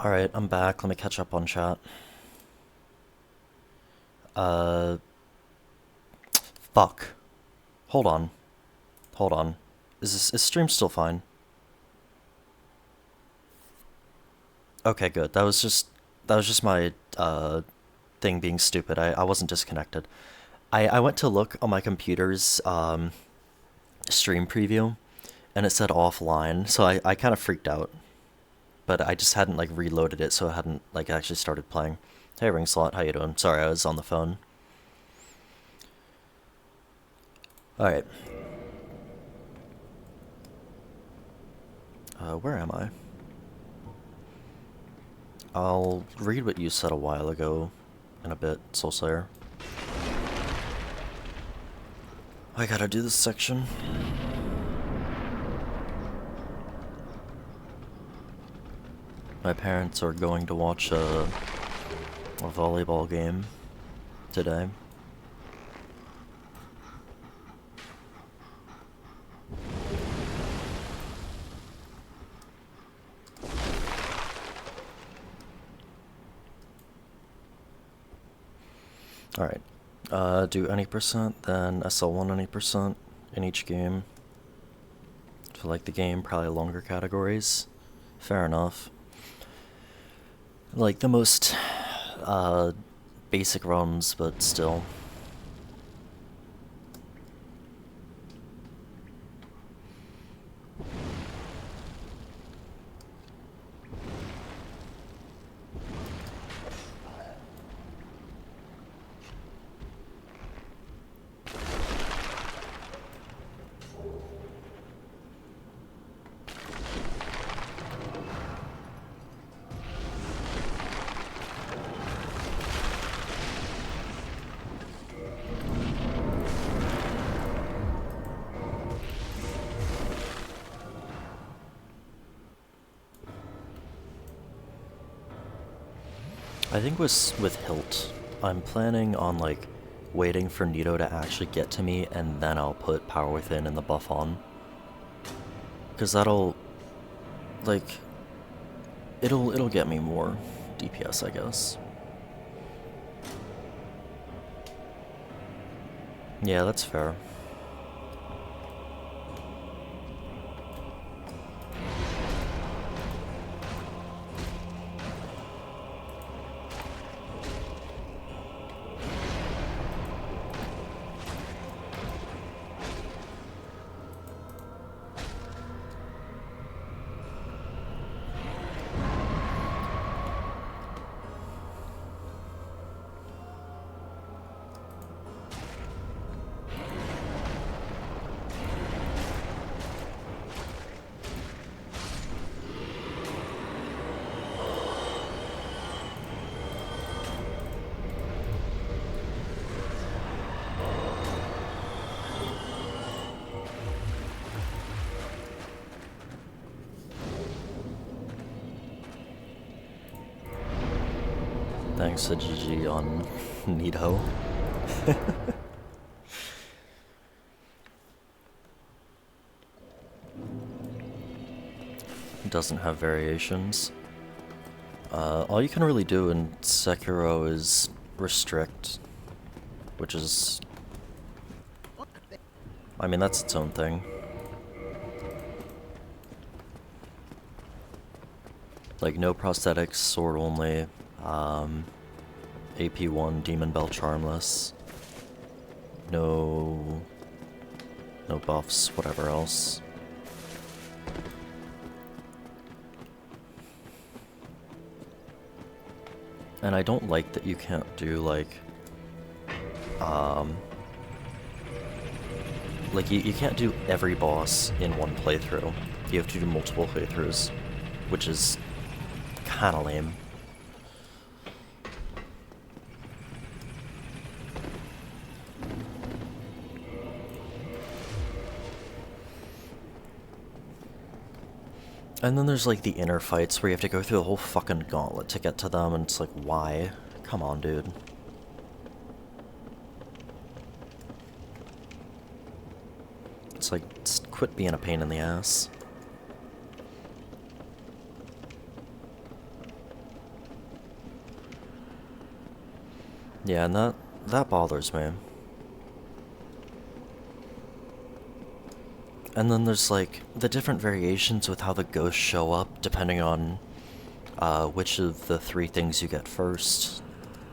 Alright, I'm back. Let me catch up on chat. Fuck. Hold on. Hold on. Is stream still fine? Okay, good. That was just my, thing being stupid. I wasn't disconnected. I went to look on my computer's, stream preview, and it said offline, so I kind of freaked out. But I just hadn't, like, reloaded it, so it hadn't, like, actually started playing. Hey, Ringslot, how you doing? Sorry, I was on the phone. Alright. Where am I? I'll read what you said a while ago in a bit, Soulslayer. I gotta do this section. My parents are going to watch a volleyball game today. Alright. Do any percent, then SL1 any percent in each game. For like the game, probably longer categories. Fair enough. Like the most basic runs, but still. I think with Hilt, I'm planning on like waiting for Nito to actually get to me, and then I'll put Power Within and the buff on. Cause that'll like it'll get me more DPS, I guess. Yeah, that's fair. Thanks to GG on Nito. Doesn't have variations. All you can really do in Sekiro is restrict, which is... I mean, that's its own thing. Like, no prosthetics, sword only, AP1, Demon Bell Charmless. No buffs, whatever else. And I don't like that you can't do like you can't do every boss in one playthrough. You have to do multiple playthroughs, which is kinda lame. And then there's like the inner fights where you have to go through the whole fucking gauntlet to get to them, and it's like, why? Come on, dude. It's like, just quit being a pain in the ass. Yeah, and that bothers me. And then there's like the different variations with how the ghosts show up depending on which of the three things you get first,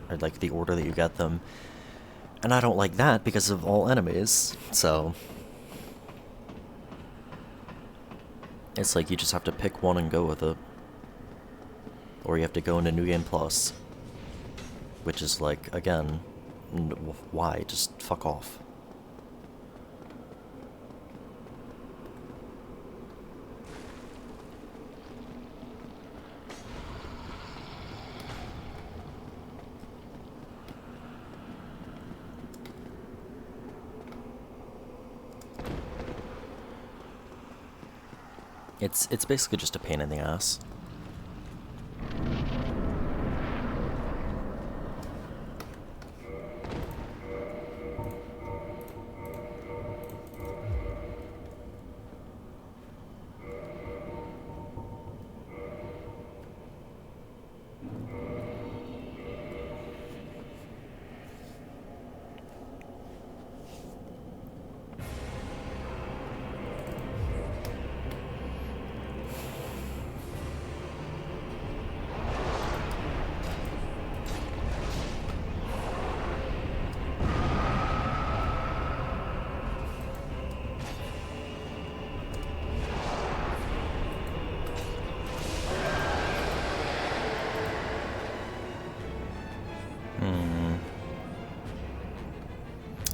or like the order that you get them. And I don't like that because of all enemies, so it's like you just have to pick one and go with it. Or you have to go into New Game Plus, which is like, again, why? Just fuck off. It's basically just a pain in the ass.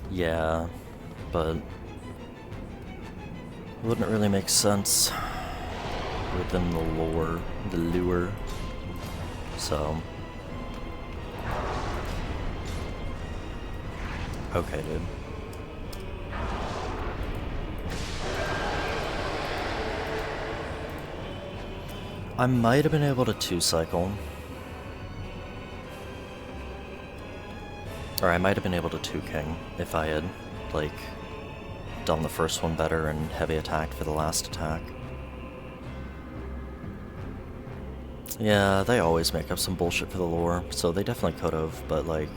Yeah, but wouldn't really make sense within the lure, so. Okay, dude. I might have been able to 2-cycle. Or I might have been able to 2-king if I had, like, done the first one better and heavy attacked for the last attack. Yeah, they always make up some bullshit for the lore, so they definitely could have, but like...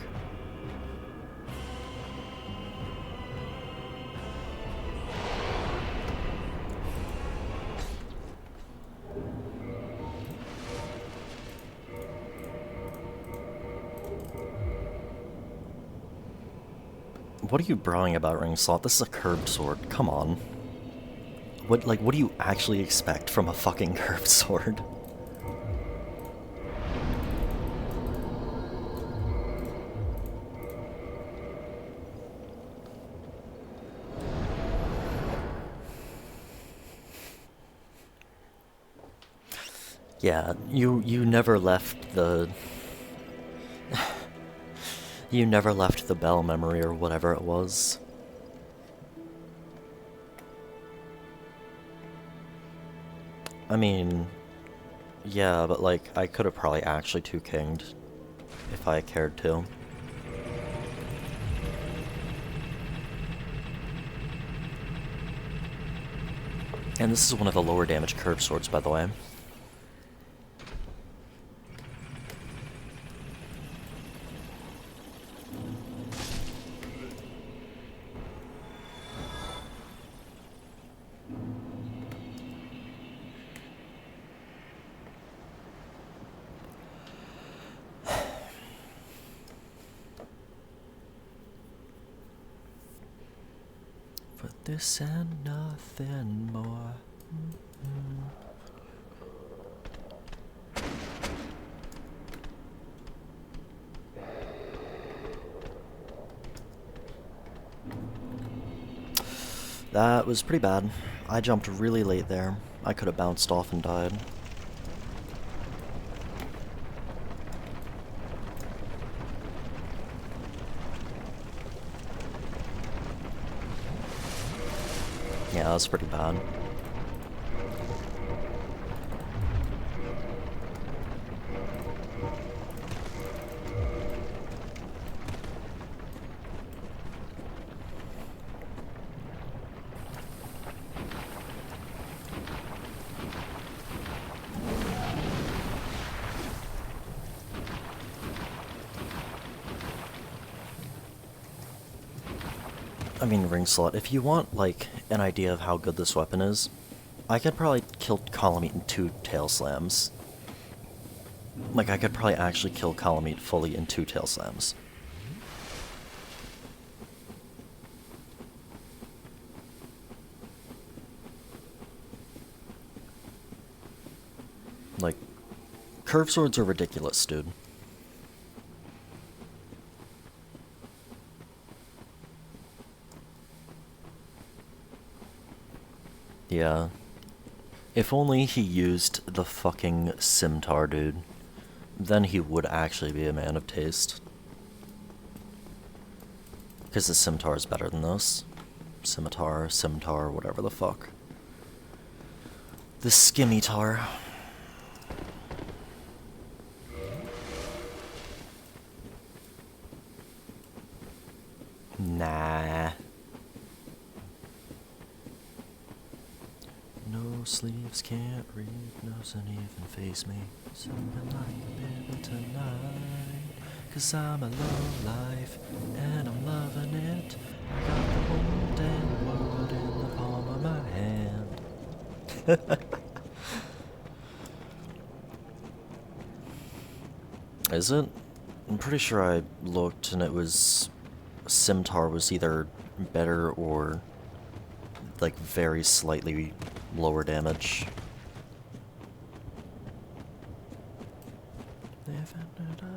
What are you brawling about, Ring Slot? This is a curved sword. Come on. What do you actually expect from a fucking curved sword? Yeah, you never left the... You never left the bell memory or whatever it was. I mean, yeah, but like, I could have probably actually 2-kinged if I cared to. And this is one of the lower damage curved swords, by the way. This and nothing more. That was pretty bad. I jumped really late there. I could have bounced off and died. Yeah, that was pretty bad. I mean, ring slot. If you want, like, an idea of how good this weapon is, I could probably kill Kalameet in 2 tail slams. Like, I could probably actually kill Kalameet fully in 2 tail slams. Like, curved swords are ridiculous, dude. Yeah. If only he used the fucking scimitar, dude. Then he would actually be a man of taste. Because the scimitar is better than this. Scimitar, whatever the fuck. The skimitar. Nah. No sleeves, can't read, doesn't even face me. Something like living tonight. 'Cause I'm a low life, and I'm loving it. I got the whole damn world in the palm of my hand. Is it? I'm pretty sure I looked and it was... Scimitar was either better or like very slightly lower damage. Living it up.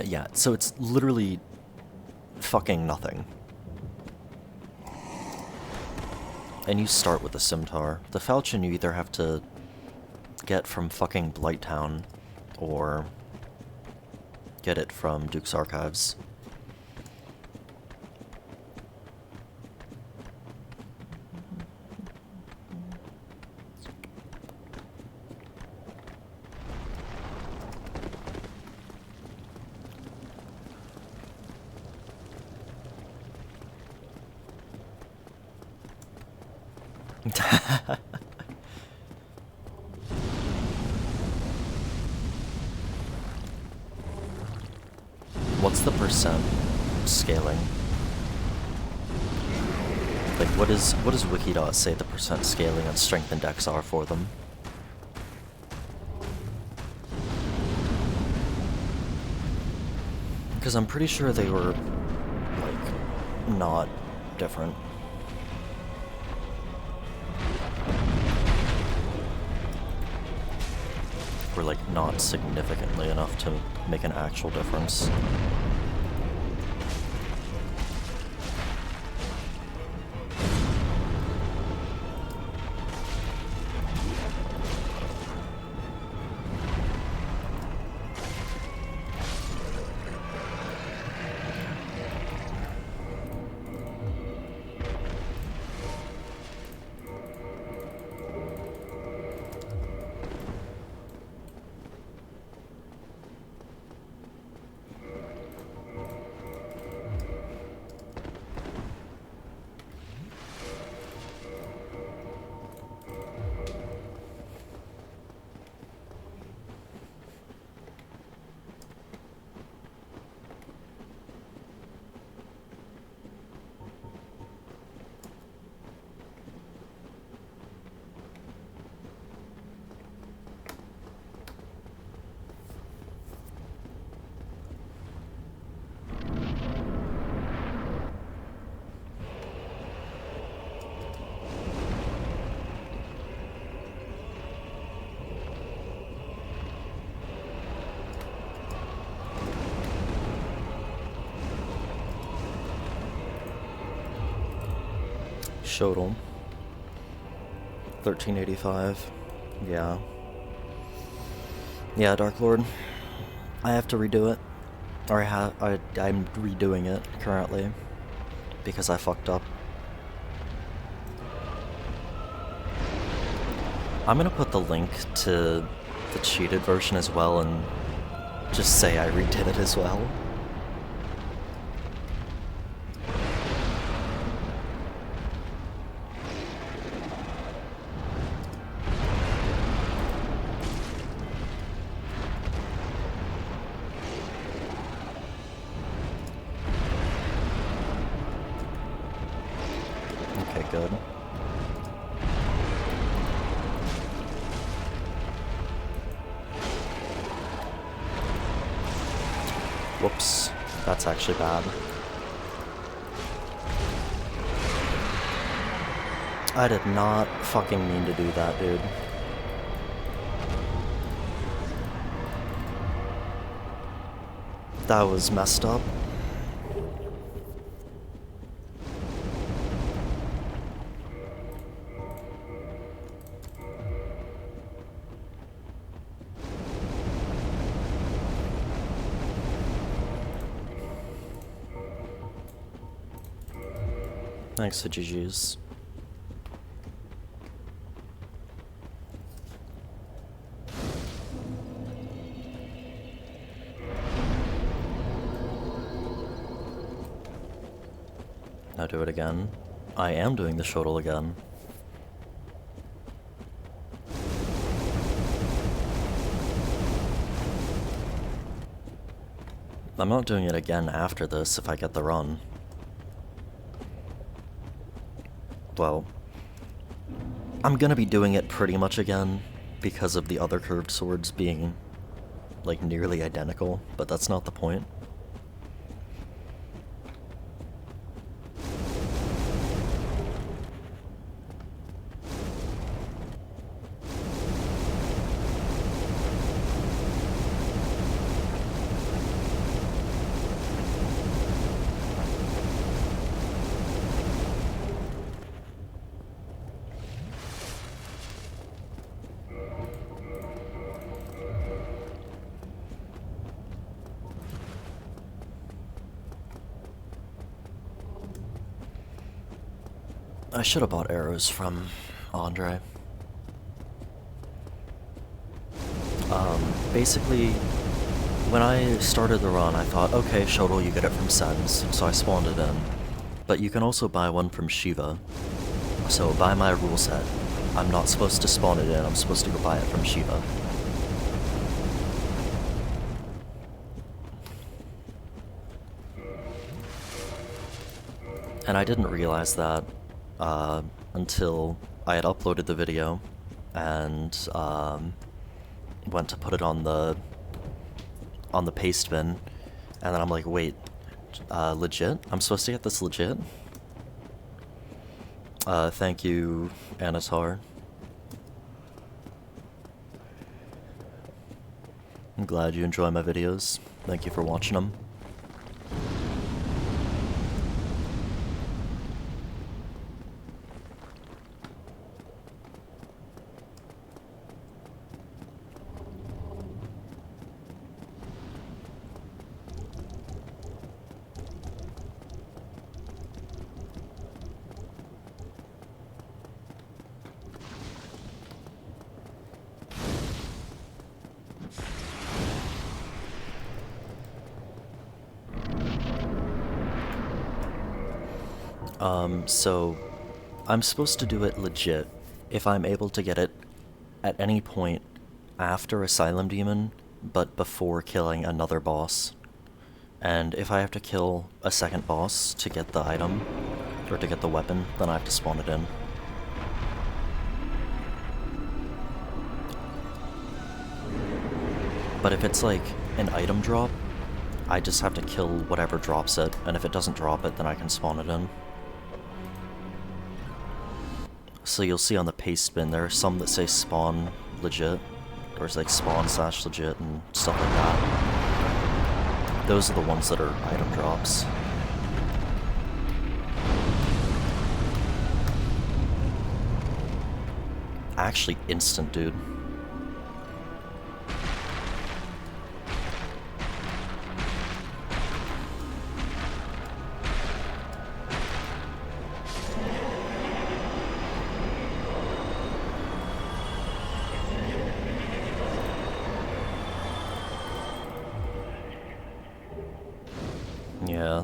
Yeah, so it's literally fucking nothing. And you start with the scimitar. The falchion you either have to get from fucking Blighttown, or get it from Duke's Archives. What's the percent scaling? Like, what does Wikidot say the percent scaling on strength and dex are for them? Because I'm pretty sure they were, like, not different. Or, like, not significantly enough to make an actual difference. Shotel. 1385. Yeah. Yeah, Dark Lord. I have to redo it. Or I'm redoing it currently. Because I fucked up. I'm gonna put the link to the cheated version as well and just say I redid it as well. Okay, good. Whoops, that's actually bad. I did not fucking mean to do that, dude. That was messed up. Thanks to GG's. Now do it again. I am doing the Shotel again. I'm not doing it again after this if I get the run. Well, I'm gonna be doing it pretty much again because of the other curved swords being, like, nearly identical, but that's not the point. I should have bought arrows from Andre. Basically, when I started the run, I thought, okay, Shotel, you get it from Sens, so I spawned it in. But you can also buy one from Shiva. So by my rule set, I'm not supposed to spawn it in, I'm supposed to go buy it from Shiva. And I didn't realize that until I had uploaded the video and went to put it on the paste bin, and then I'm like, wait, legit? I'm supposed to get this legit? Thank you, Anatar. I'm glad you enjoy my videos. Thank you for watching them. So I'm supposed to do it legit if I'm able to get it at any point after Asylum Demon, but before killing another boss. And if I have to kill a second boss to get the item, or to get the weapon, then I have to spawn it in. But if it's like an item drop, I just have to kill whatever drops it, and if it doesn't drop it, then I can spawn it in. So you'll see on the paste bin, there are some that say spawn legit, or it's like spawn/legit and stuff like that. Those are the ones that are item drops. Actually instant, dude. Yeah,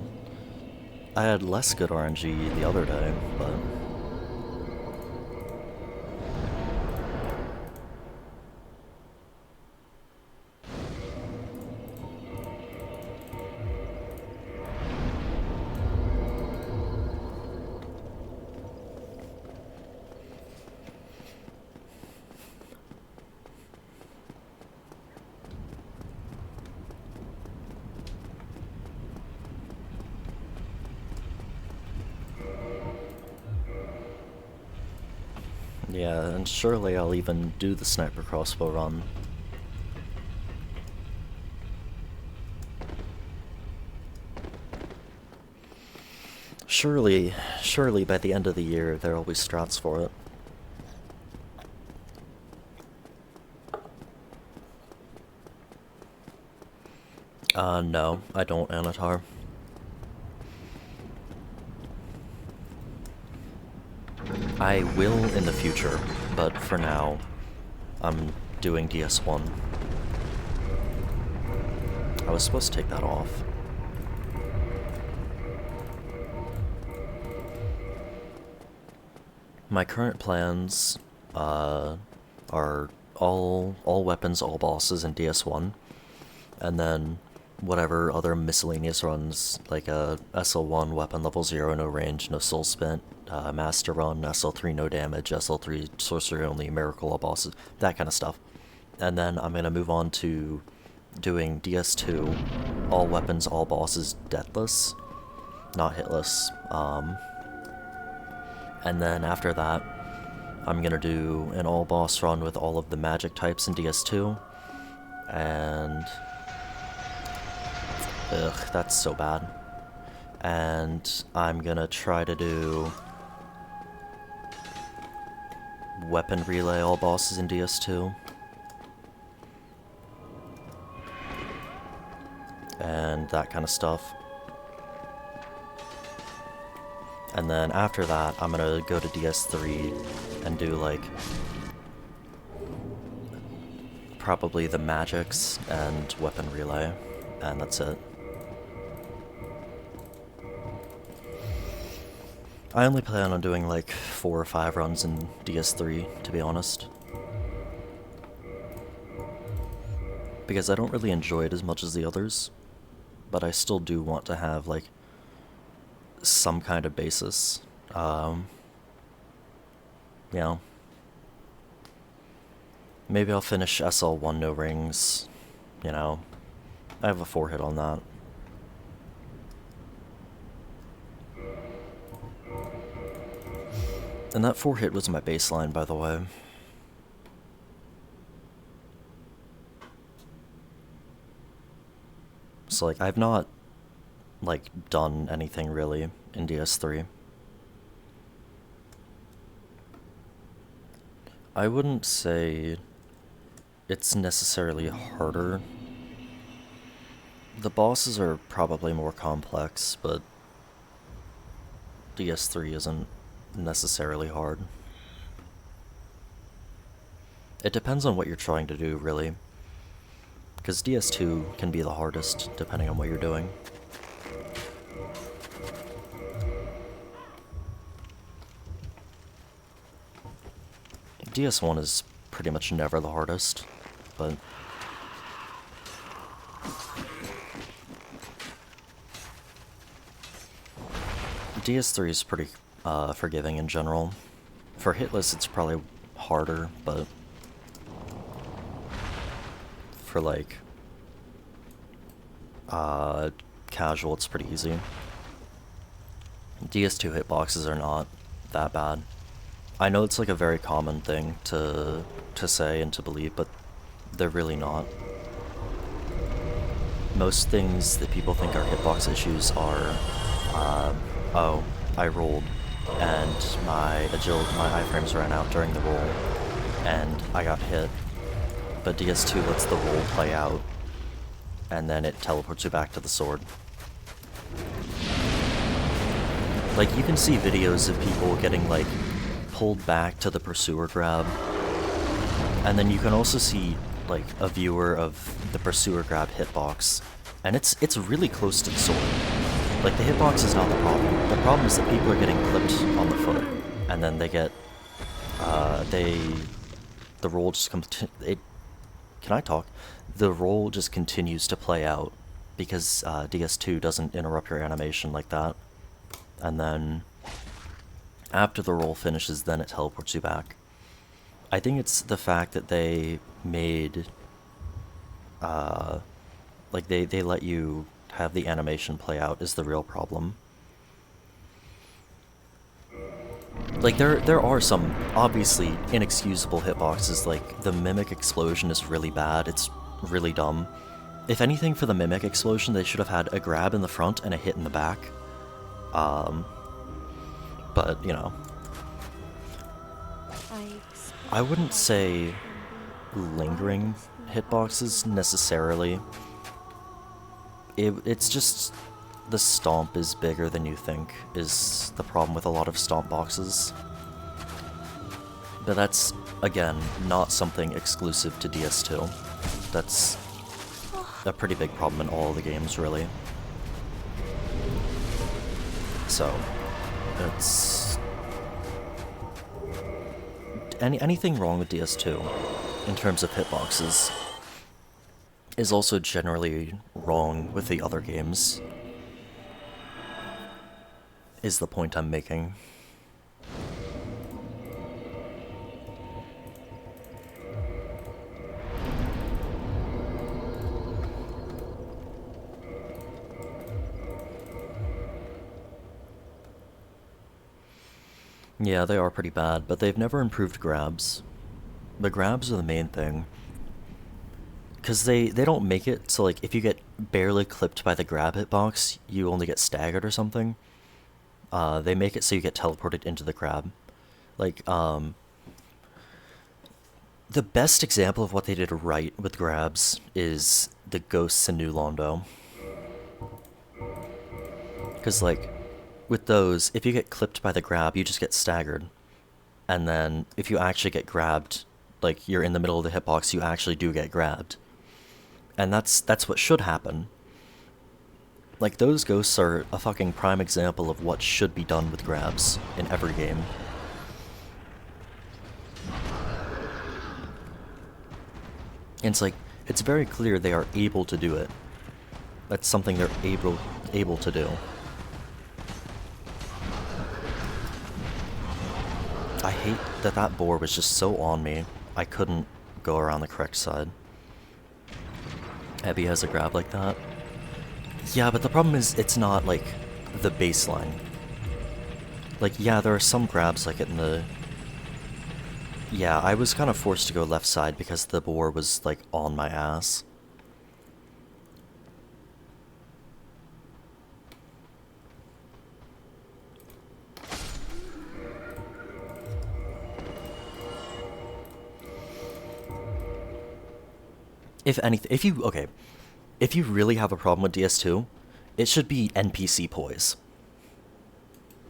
I had less good RNG the other day, but... Yeah, and surely I'll even do the sniper crossbow run. Surely by the end of the year there'll be strats for it. No, I don't, Anatar. I will in the future, but for now, I'm doing DS1. I was supposed to take that off. My current plans are all weapons, all bosses in DS1, and then whatever other miscellaneous runs, like a SL1 weapon level 0, no range, no soul spent, master run, SL3 no damage, SL3 sorcery only, miracle all bosses, that kind of stuff. And then I'm gonna move on to doing DS2, all weapons, all bosses, deathless, not hitless. And then after that, I'm gonna do an all boss run with all of the magic types in DS2, and ugh, that's so bad. And I'm gonna try to do weapon relay all bosses in DS2. And that kind of stuff. And then after that, I'm gonna go to DS3 and do like probably the magics and weapon relay, and that's it. I only plan on doing like 4 or 5 runs in DS3, to be honest. Because I don't really enjoy it as much as the others, but I still do want to have like some kind of basis. You know, maybe I'll finish SL1 no rings, you know, I have a 4-hit on that. And that 4-hit was my baseline, by the way. So like, I've not like done anything really in DS3. I wouldn't say it's necessarily harder. The bosses are probably more complex, but DS3 isn't necessarily hard. It depends on what you're trying to do, really. Because DS2 can be the hardest, depending on what you're doing. DS1 is pretty much never the hardest, but DS3 is pretty forgiving in general. For hitless, it's probably harder, but for like casual, it's pretty easy. DS2 hitboxes are not that bad. I know it's like a very common thing to say and to believe, but they're really not. Most things that people think are hitbox issues are, oh, I rolled and my iframes ran out during the roll and I got hit. But DS2 lets the roll play out and then it teleports you back to the sword. Like, you can see videos of people getting like pulled back to the pursuer grab, and then you can also see like a viewer of the pursuer grab hitbox, and it's really close to the sword. Like, the hitbox is not the problem. The problem is that people are getting clipped on the foot, and then they get the roll just comes. Can I talk? The roll just continues to play out because DS2 doesn't interrupt your animation like that, and then after the roll finishes, then it teleports you back. I think it's the fact that they made, like they let you have the animation play out is the real problem. Like, there are some obviously inexcusable hitboxes, like the Mimic Explosion is really bad, it's really dumb. If anything, for the Mimic Explosion, they should have had a grab in the front and a hit in the back. But, you know. I wouldn't say lingering hitboxes necessarily. It's just the stomp is bigger than you think is the problem with a lot of stomp boxes. But that's, again, not something exclusive to DS2. That's a pretty big problem in all the games, really. So, it's... anything wrong with DS2 in terms of hitboxes is also generally wrong with the other games, is the point I'm making. Yeah, they are pretty bad, but they've never improved grabs. The grabs are the main thing. Because they don't make it so, like, if you get barely clipped by the grab hitbox, you only get staggered or something. They make it so you get teleported into the grab. Like, the best example of what they did right with grabs is the Ghosts in New Londo. Because, like, with those, if you get clipped by the grab, you just get staggered. And then, if you actually get grabbed, like, you're in the middle of the hitbox, you actually do get grabbed. And that's what should happen. Like, those ghosts are a fucking prime example of what should be done with grabs in every game. And it's like, it's very clear they are able to do it. That's something they're able to do. I hate that that boar was just so on me, I couldn't go around the correct side. Abby has a grab like that. Yeah, but the problem is it's not, like, the baseline. Like, yeah, there are some grabs like it in the... Yeah, I was kind of forced to go left side because the boar was, like, on my ass. If anything, if you really have a problem with DS2, it should be NPC poise.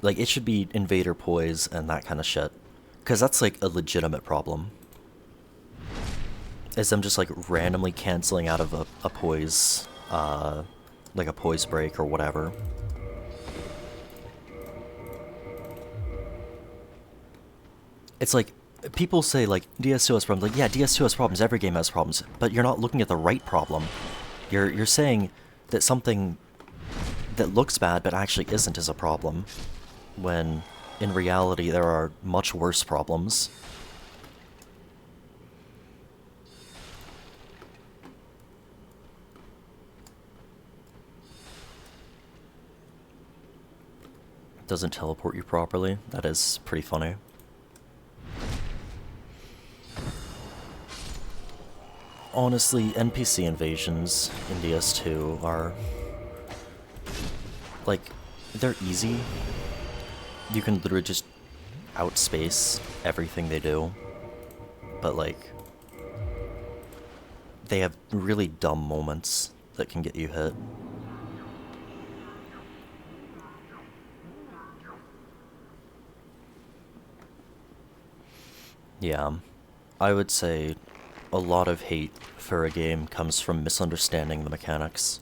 Like, it should be invader poise and that kind of shit. Because that's, like, a legitimate problem. Is them just, like, randomly canceling out of a poise, like a poise break or whatever. It's like, people say, like, DS2 has problems. Like, yeah, DS2 has problems, every game has problems, but you're not looking at the right problem. You're saying that something that looks bad but actually isn't is a problem, when in reality there are much worse problems. Doesn't teleport you properly. That is pretty funny. Honestly, NPC invasions in DS2 are, like, they're easy. You can literally just outspace everything they do. But, like, they have really dumb moments that can get you hit. Yeah, I would say a lot of hate for a game comes from misunderstanding the mechanics.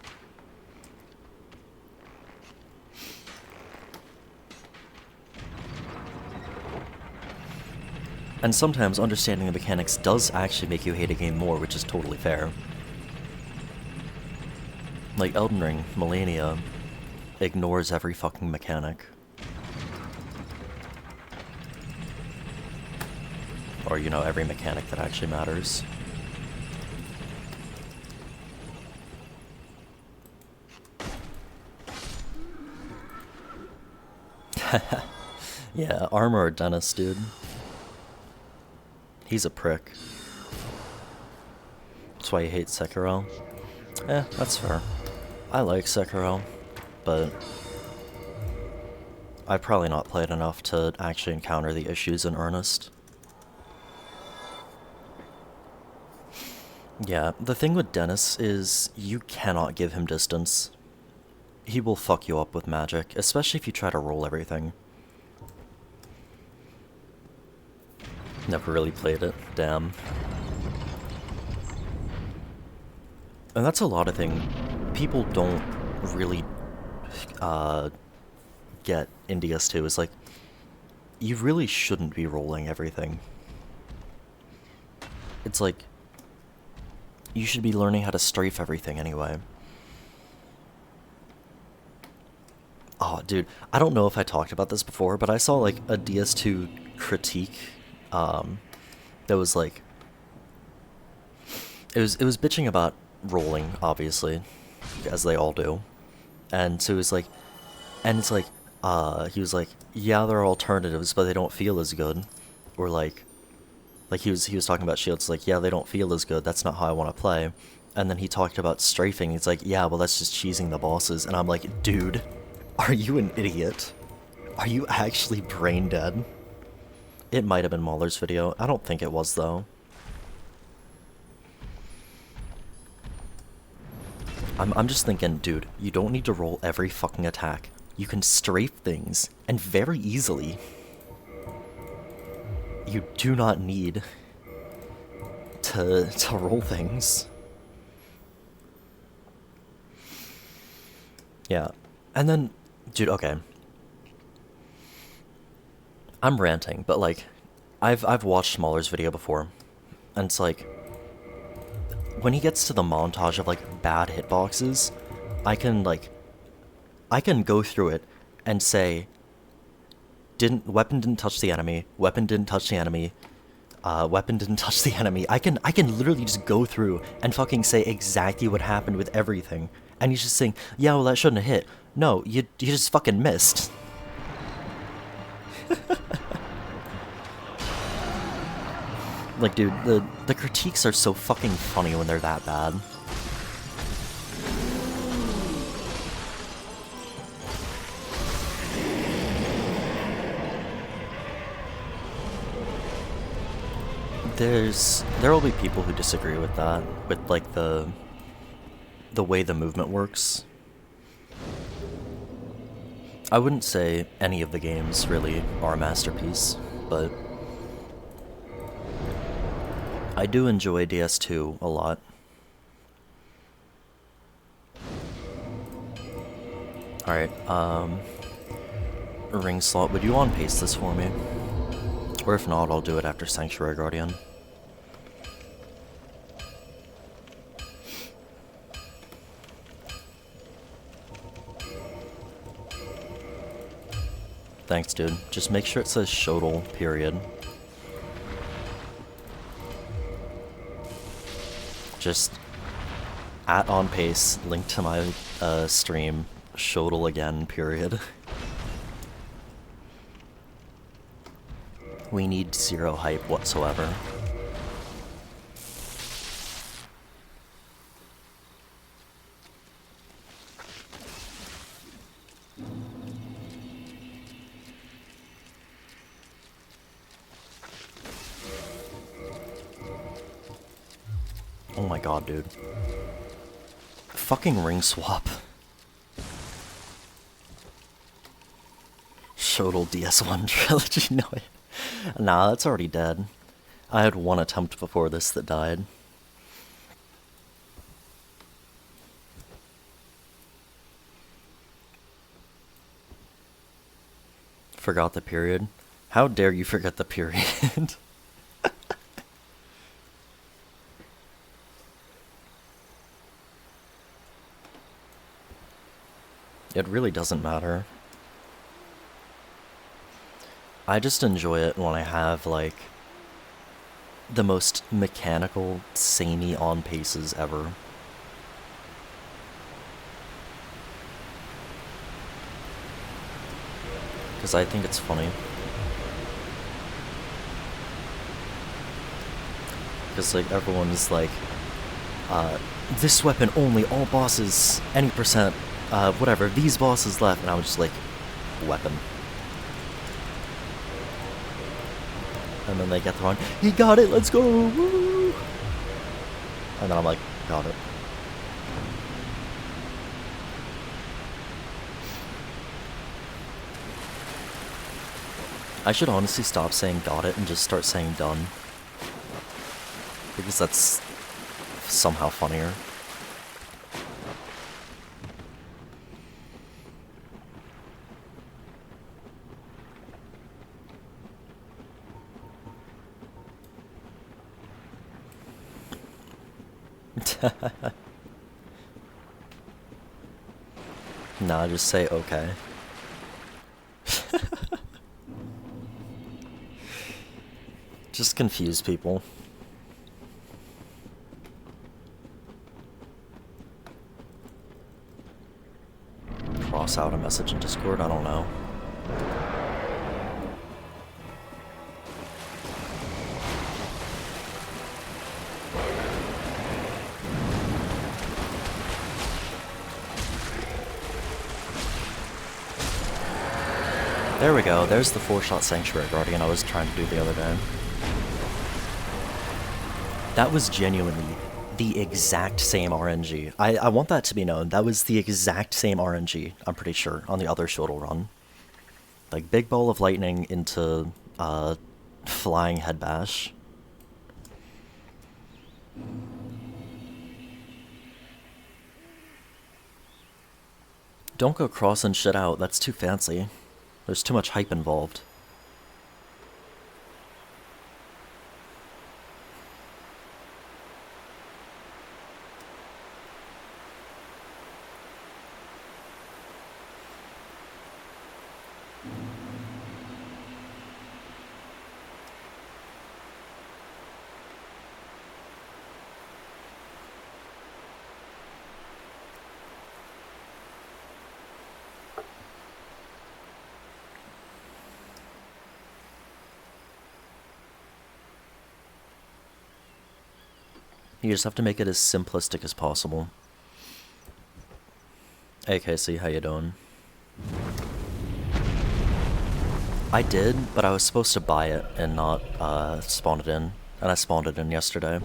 And sometimes understanding the mechanics does actually make you hate a game more, which is totally fair. Like Elden Ring, Millennia ignores every fucking mechanic. Or, you know, every mechanic that actually matters. Yeah, Armor or Dennis, dude. He's a prick. That's why he hates Sekiro. That's fair. I like Sekiro, but I've probably not played enough to actually encounter the issues in earnest. Yeah, the thing with Dennis is you cannot give him distance. He will fuck you up with magic, especially if you try to roll everything. Never really played it, damn. And that's a lot of thing people don't really get in DS2 is like, you really shouldn't be rolling everything. It's like, you should be learning how to strafe everything anyway. Oh, dude, I don't know if I talked about this before, but I saw like a DS2 critique that was like, it was bitching about rolling, obviously, as they all do. And so it was like, and it's like, he was like, yeah, there are alternatives, but they don't feel as good. Or like he was talking about shields, like, yeah, they don't feel as good, that's not how I want to play. And then he talked about strafing, he's like, yeah, well, that's just cheesing the bosses. And I'm like, dude, are you an idiot? Are you actually brain dead? It might have been Mahler's video, I don't think it was though. I'm just thinking, dude, you don't need to roll every fucking attack. You can strafe things, and very easily. You do not need to roll things. Yeah. And then, dude, okay. I'm ranting, but like, I've watched Mahler's video before, and it's like, when he gets to the montage of like bad hitboxes, I can go through it and say, weapon didn't touch the enemy, weapon didn't touch the enemy, weapon didn't touch the enemy. I can literally just go through and fucking say exactly what happened with everything. And he's just saying, yeah, well, that shouldn't have hit. No, you just fucking missed. Like, dude, the critiques are so fucking funny when they're that bad. There will be people who disagree with that, with like the way the movement works. I wouldn't say any of the games really are a masterpiece, but I do enjoy DS2 a lot. Alright, Ring Slot, would you on-pace this for me? Or if not, I'll do it after Sanctuary Guardian. Thanks, dude. Just make sure it says Shotel, period. Just at on pace, link to my stream, Shotel again, period. We need zero hype whatsoever. Oh my god, dude. Fucking ring swap. Shotel DS1 trilogy, no. Nah, that's already dead. I had one attempt before this that died. Forgot the period? How dare you forget the period? It really doesn't matter. I just enjoy it when I have, like, the most mechanical, samey on-paces ever. Because I think it's funny. because like everyone is like, this weapon only, all bosses, any percent, whatever, these bosses left, and I was just like, weapon. And then they get the run, he got it, let's go, woo! And then I'm like, got it. I should honestly stop saying got it and just start saying done. Because that's somehow funnier. Nah, just say okay. Just confuse people. Cross out a message in Discord? I don't know. There we go, there's the 4-shot Sanctuary Guardian I was trying to do the other day. That was genuinely the exact same RNG. I want that to be known. That was the exact same RNG, I'm pretty sure, on the other Shotel run. Like, big ball of lightning into, flying head bash. Don't go crossing shit out, that's too fancy. There's too much hype involved. You just have to make it as simplistic as possible. Hey Casey, how you doing? I did, but I was supposed to buy it and not spawn it in, and I spawned it in yesterday.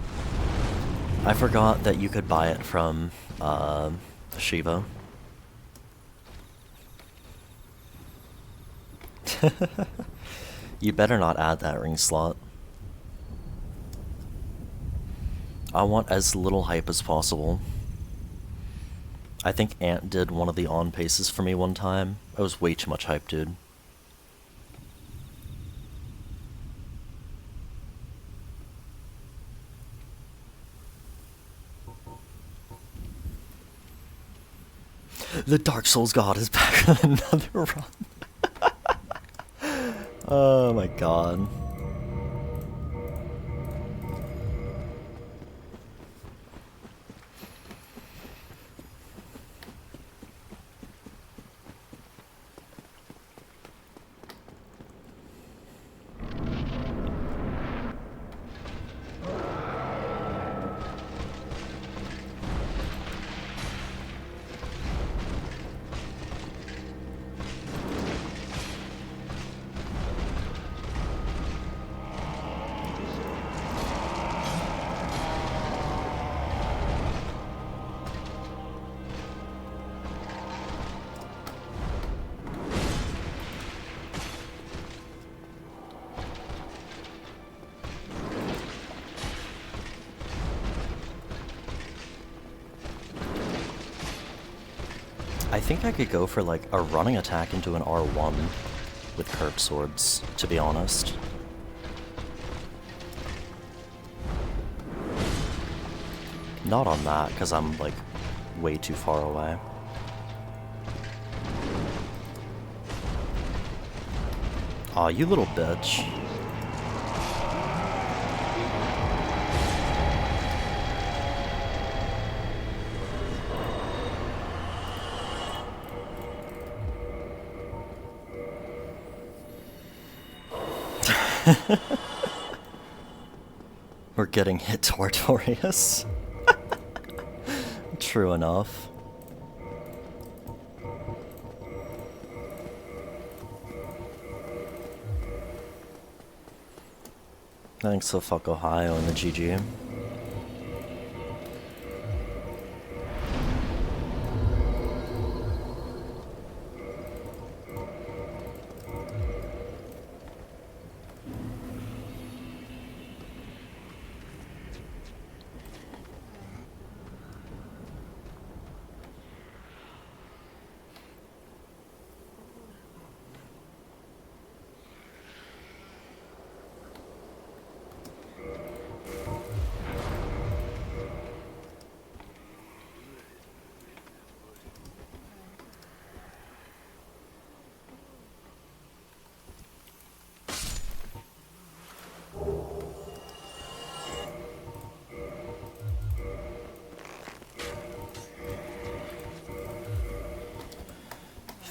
I forgot that you could buy it from Shiva. You better not add that ring slot. I want as little hype as possible. I think Ant did one of the on paces for me one time. It was way too much hype, dude. The Dark Souls God is back on another run. Oh my god. I think I could go for like a running attack into an R1 with curved swords, to be honest. Not on that, because I'm like way too far away. Aw, you little bitch. We're getting hit to Artorias. True enough. Thanks to fuck Ohio and the GG.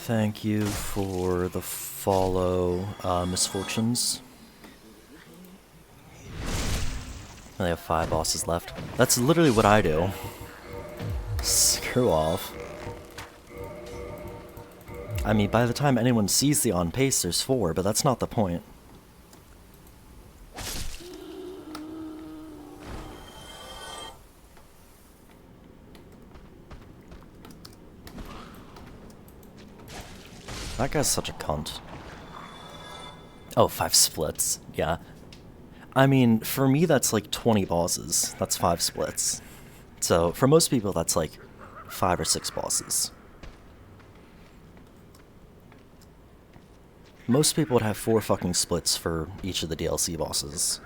Thank you for the follow, Misfortunes. I have 5 bosses left. That's literally what I do. Screw off. I mean, by the time anyone sees the on pace, there's 4, but that's not the point. That guy's such a cunt. Oh, 5 splits. Yeah. I mean, for me, that's like 20 bosses. That's 5 splits. So, for most people, that's like 5 or 6 bosses. Most people would have 4 fucking splits for each of the DLC bosses.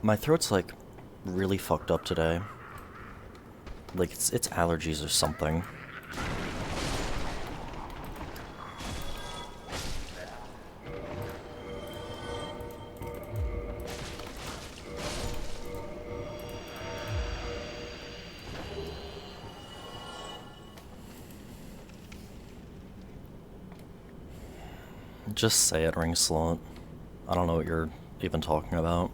My throat's like really fucked up today. Like it's allergies or something. Just say it, Ring Slot. I don't know what you're even talking about.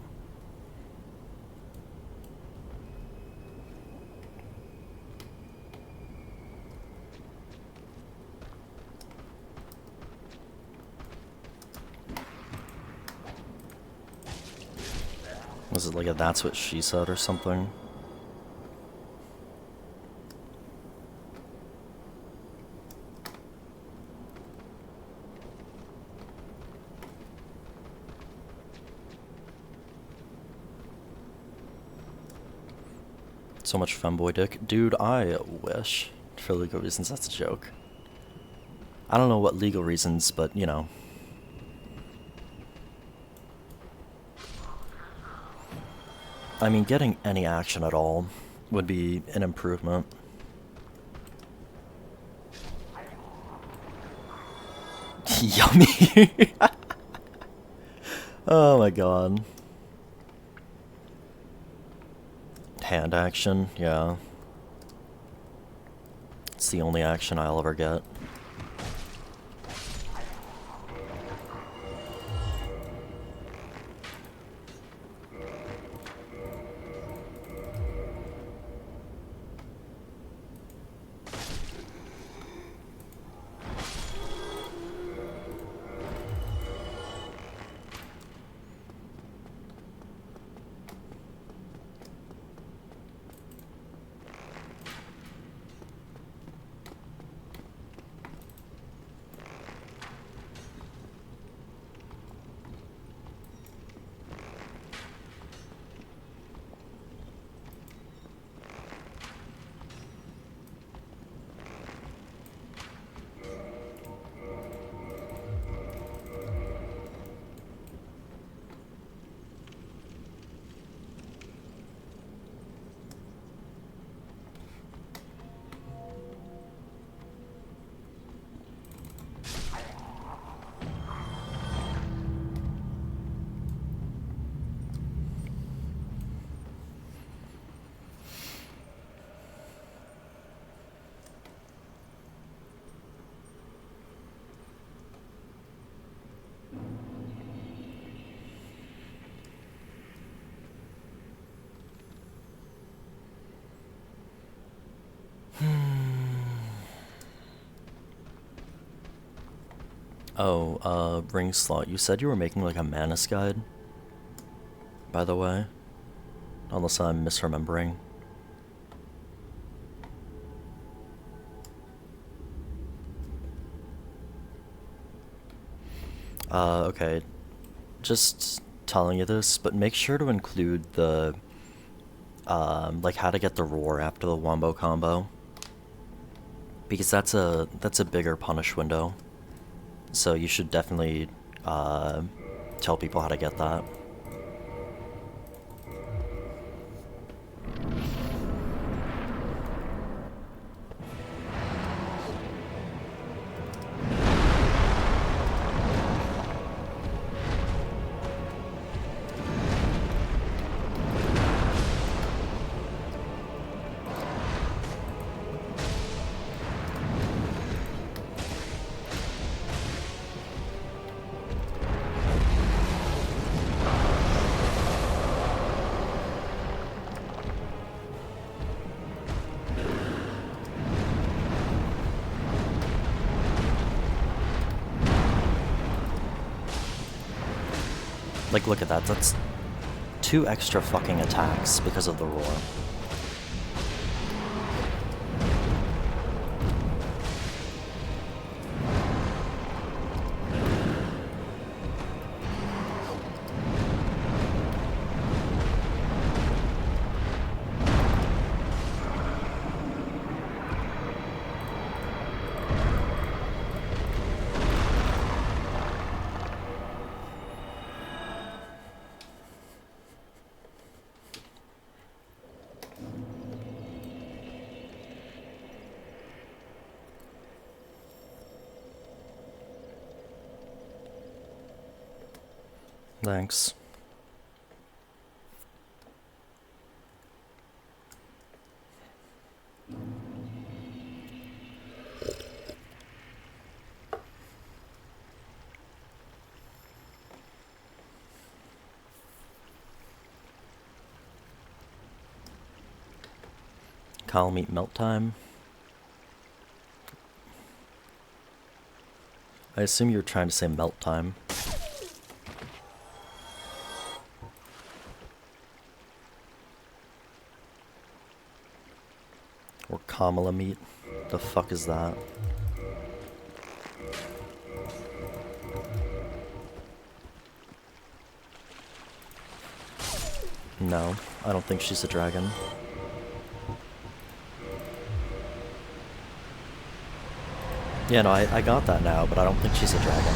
Was it like a "that's what she said" or something? So much femboy dick. Dude, I wish. For legal reasons, that's a joke. I don't know what legal reasons, but, you know. I mean, getting any action at all would be an improvement. Yummy! Oh my god. Hand action, yeah. It's the only action I'll ever get. Oh, Ring Slot, you said you were making like a Manus guide, by the way. Unless I'm misremembering. Okay. Just telling you this, but make sure to include the, like how to get the roar after the wombo combo. Because that's a bigger punish window. So you should definitely, tell people how to get that. Like, look at that, that's 2 extra fucking attacks because of the roar. Thanks. Kalameet melt time. I assume you're trying to say melt time. Or Kalameet. The fuck is that? No, I don't think she's a dragon. Yeah, no, I got that now, but I don't think she's a dragon.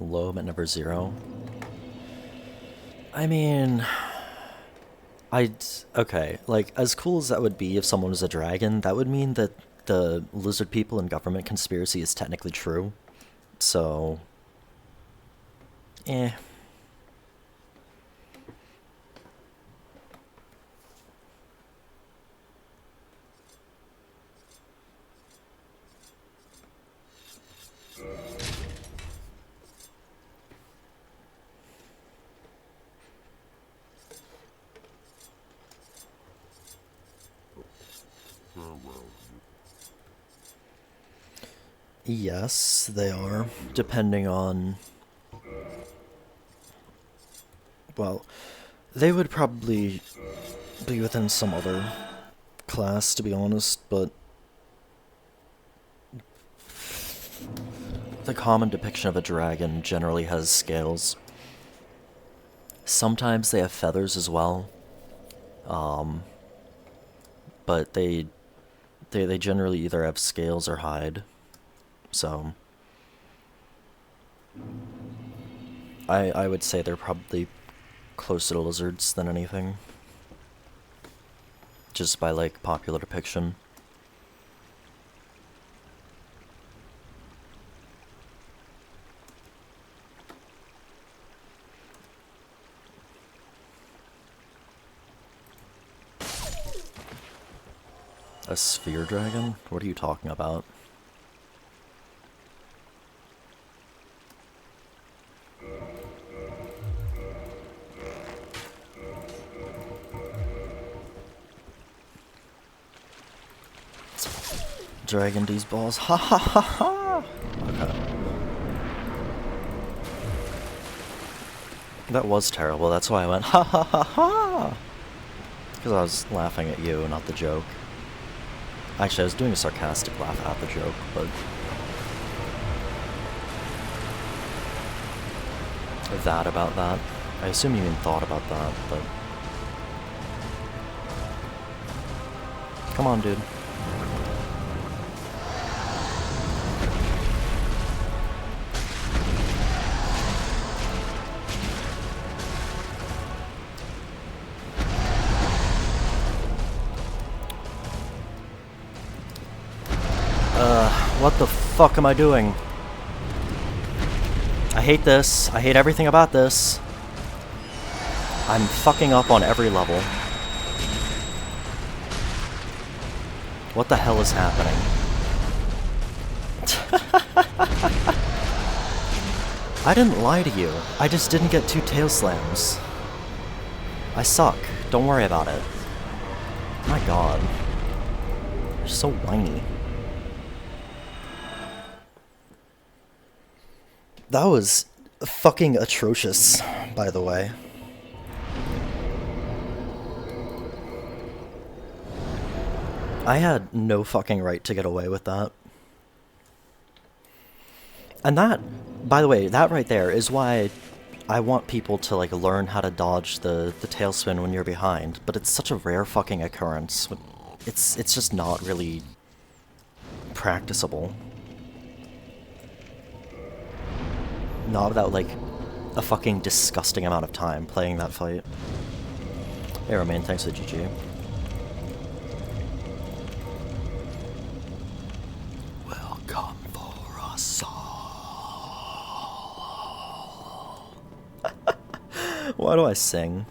Low but never zero. I mean, okay, like, as cool as that would be if someone was a dragon, that would mean that the lizard people and government conspiracy is technically true. So, eh. Yes, they are, depending on... Well, they would probably be within some other class, to be honest, but... The common depiction of a dragon generally has scales. Sometimes they have feathers as well. But they generally either have scales or hide. So I would say they're probably closer to lizards than anything. Just by, like, popular depiction. A sphere dragon? What are you talking about? dragging these balls. Ha ha ha ha! Okay. That was terrible, that's why I went ha ha ha ha! Because I was laughing at you, not the joke. Actually, I was doing a sarcastic laugh at the joke, but... that about that. I assume you even thought about that, but... Come on, dude. What the fuck am I doing? I hate this. I hate everything about this. I'm fucking up on every level. What the hell is happening? I didn't lie to you. I just didn't get 2 tail slams. I suck. Don't worry about it. My god. You're so whiny. That was fucking atrocious, by the way. I had no fucking right to get away with that. And that, by the way, that right there is why I want people to, like, learn how to dodge the tailspin when you're behind, but it's such a rare fucking occurrence. It's just not really practicable. Not without, like, a fucking disgusting amount of time playing that fight. Hey, Romain, thanks for the GG. Welcome for us all. Why do I sing?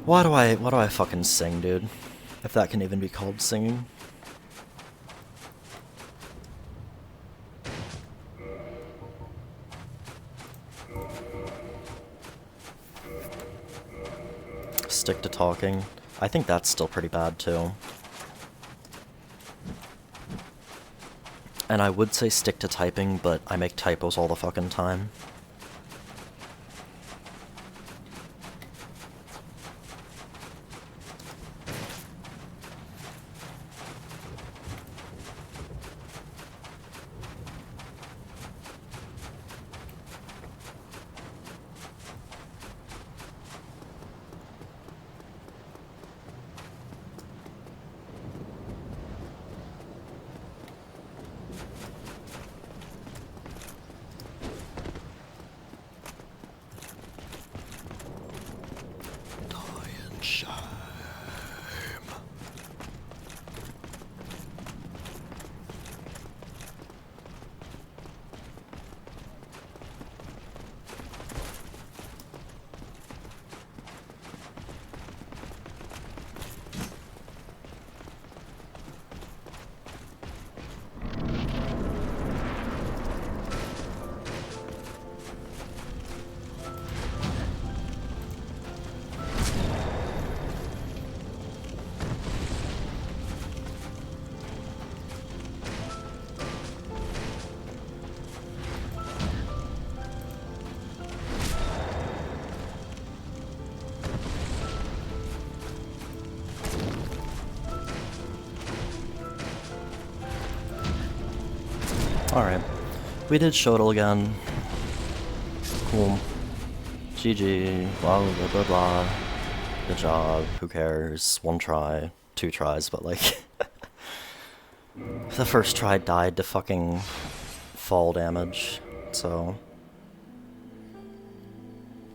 Why do I fucking sing, dude? If that can even be called singing. Stick to talking. I think that's still pretty bad too. And I would say stick to typing, but I make typos all the fucking time. Alright. We did Shotel again. Cool. GG. Blah blah blah blah. Good job. Who cares? 1 try. 2 tries, but like... the first try died to fucking fall damage, so...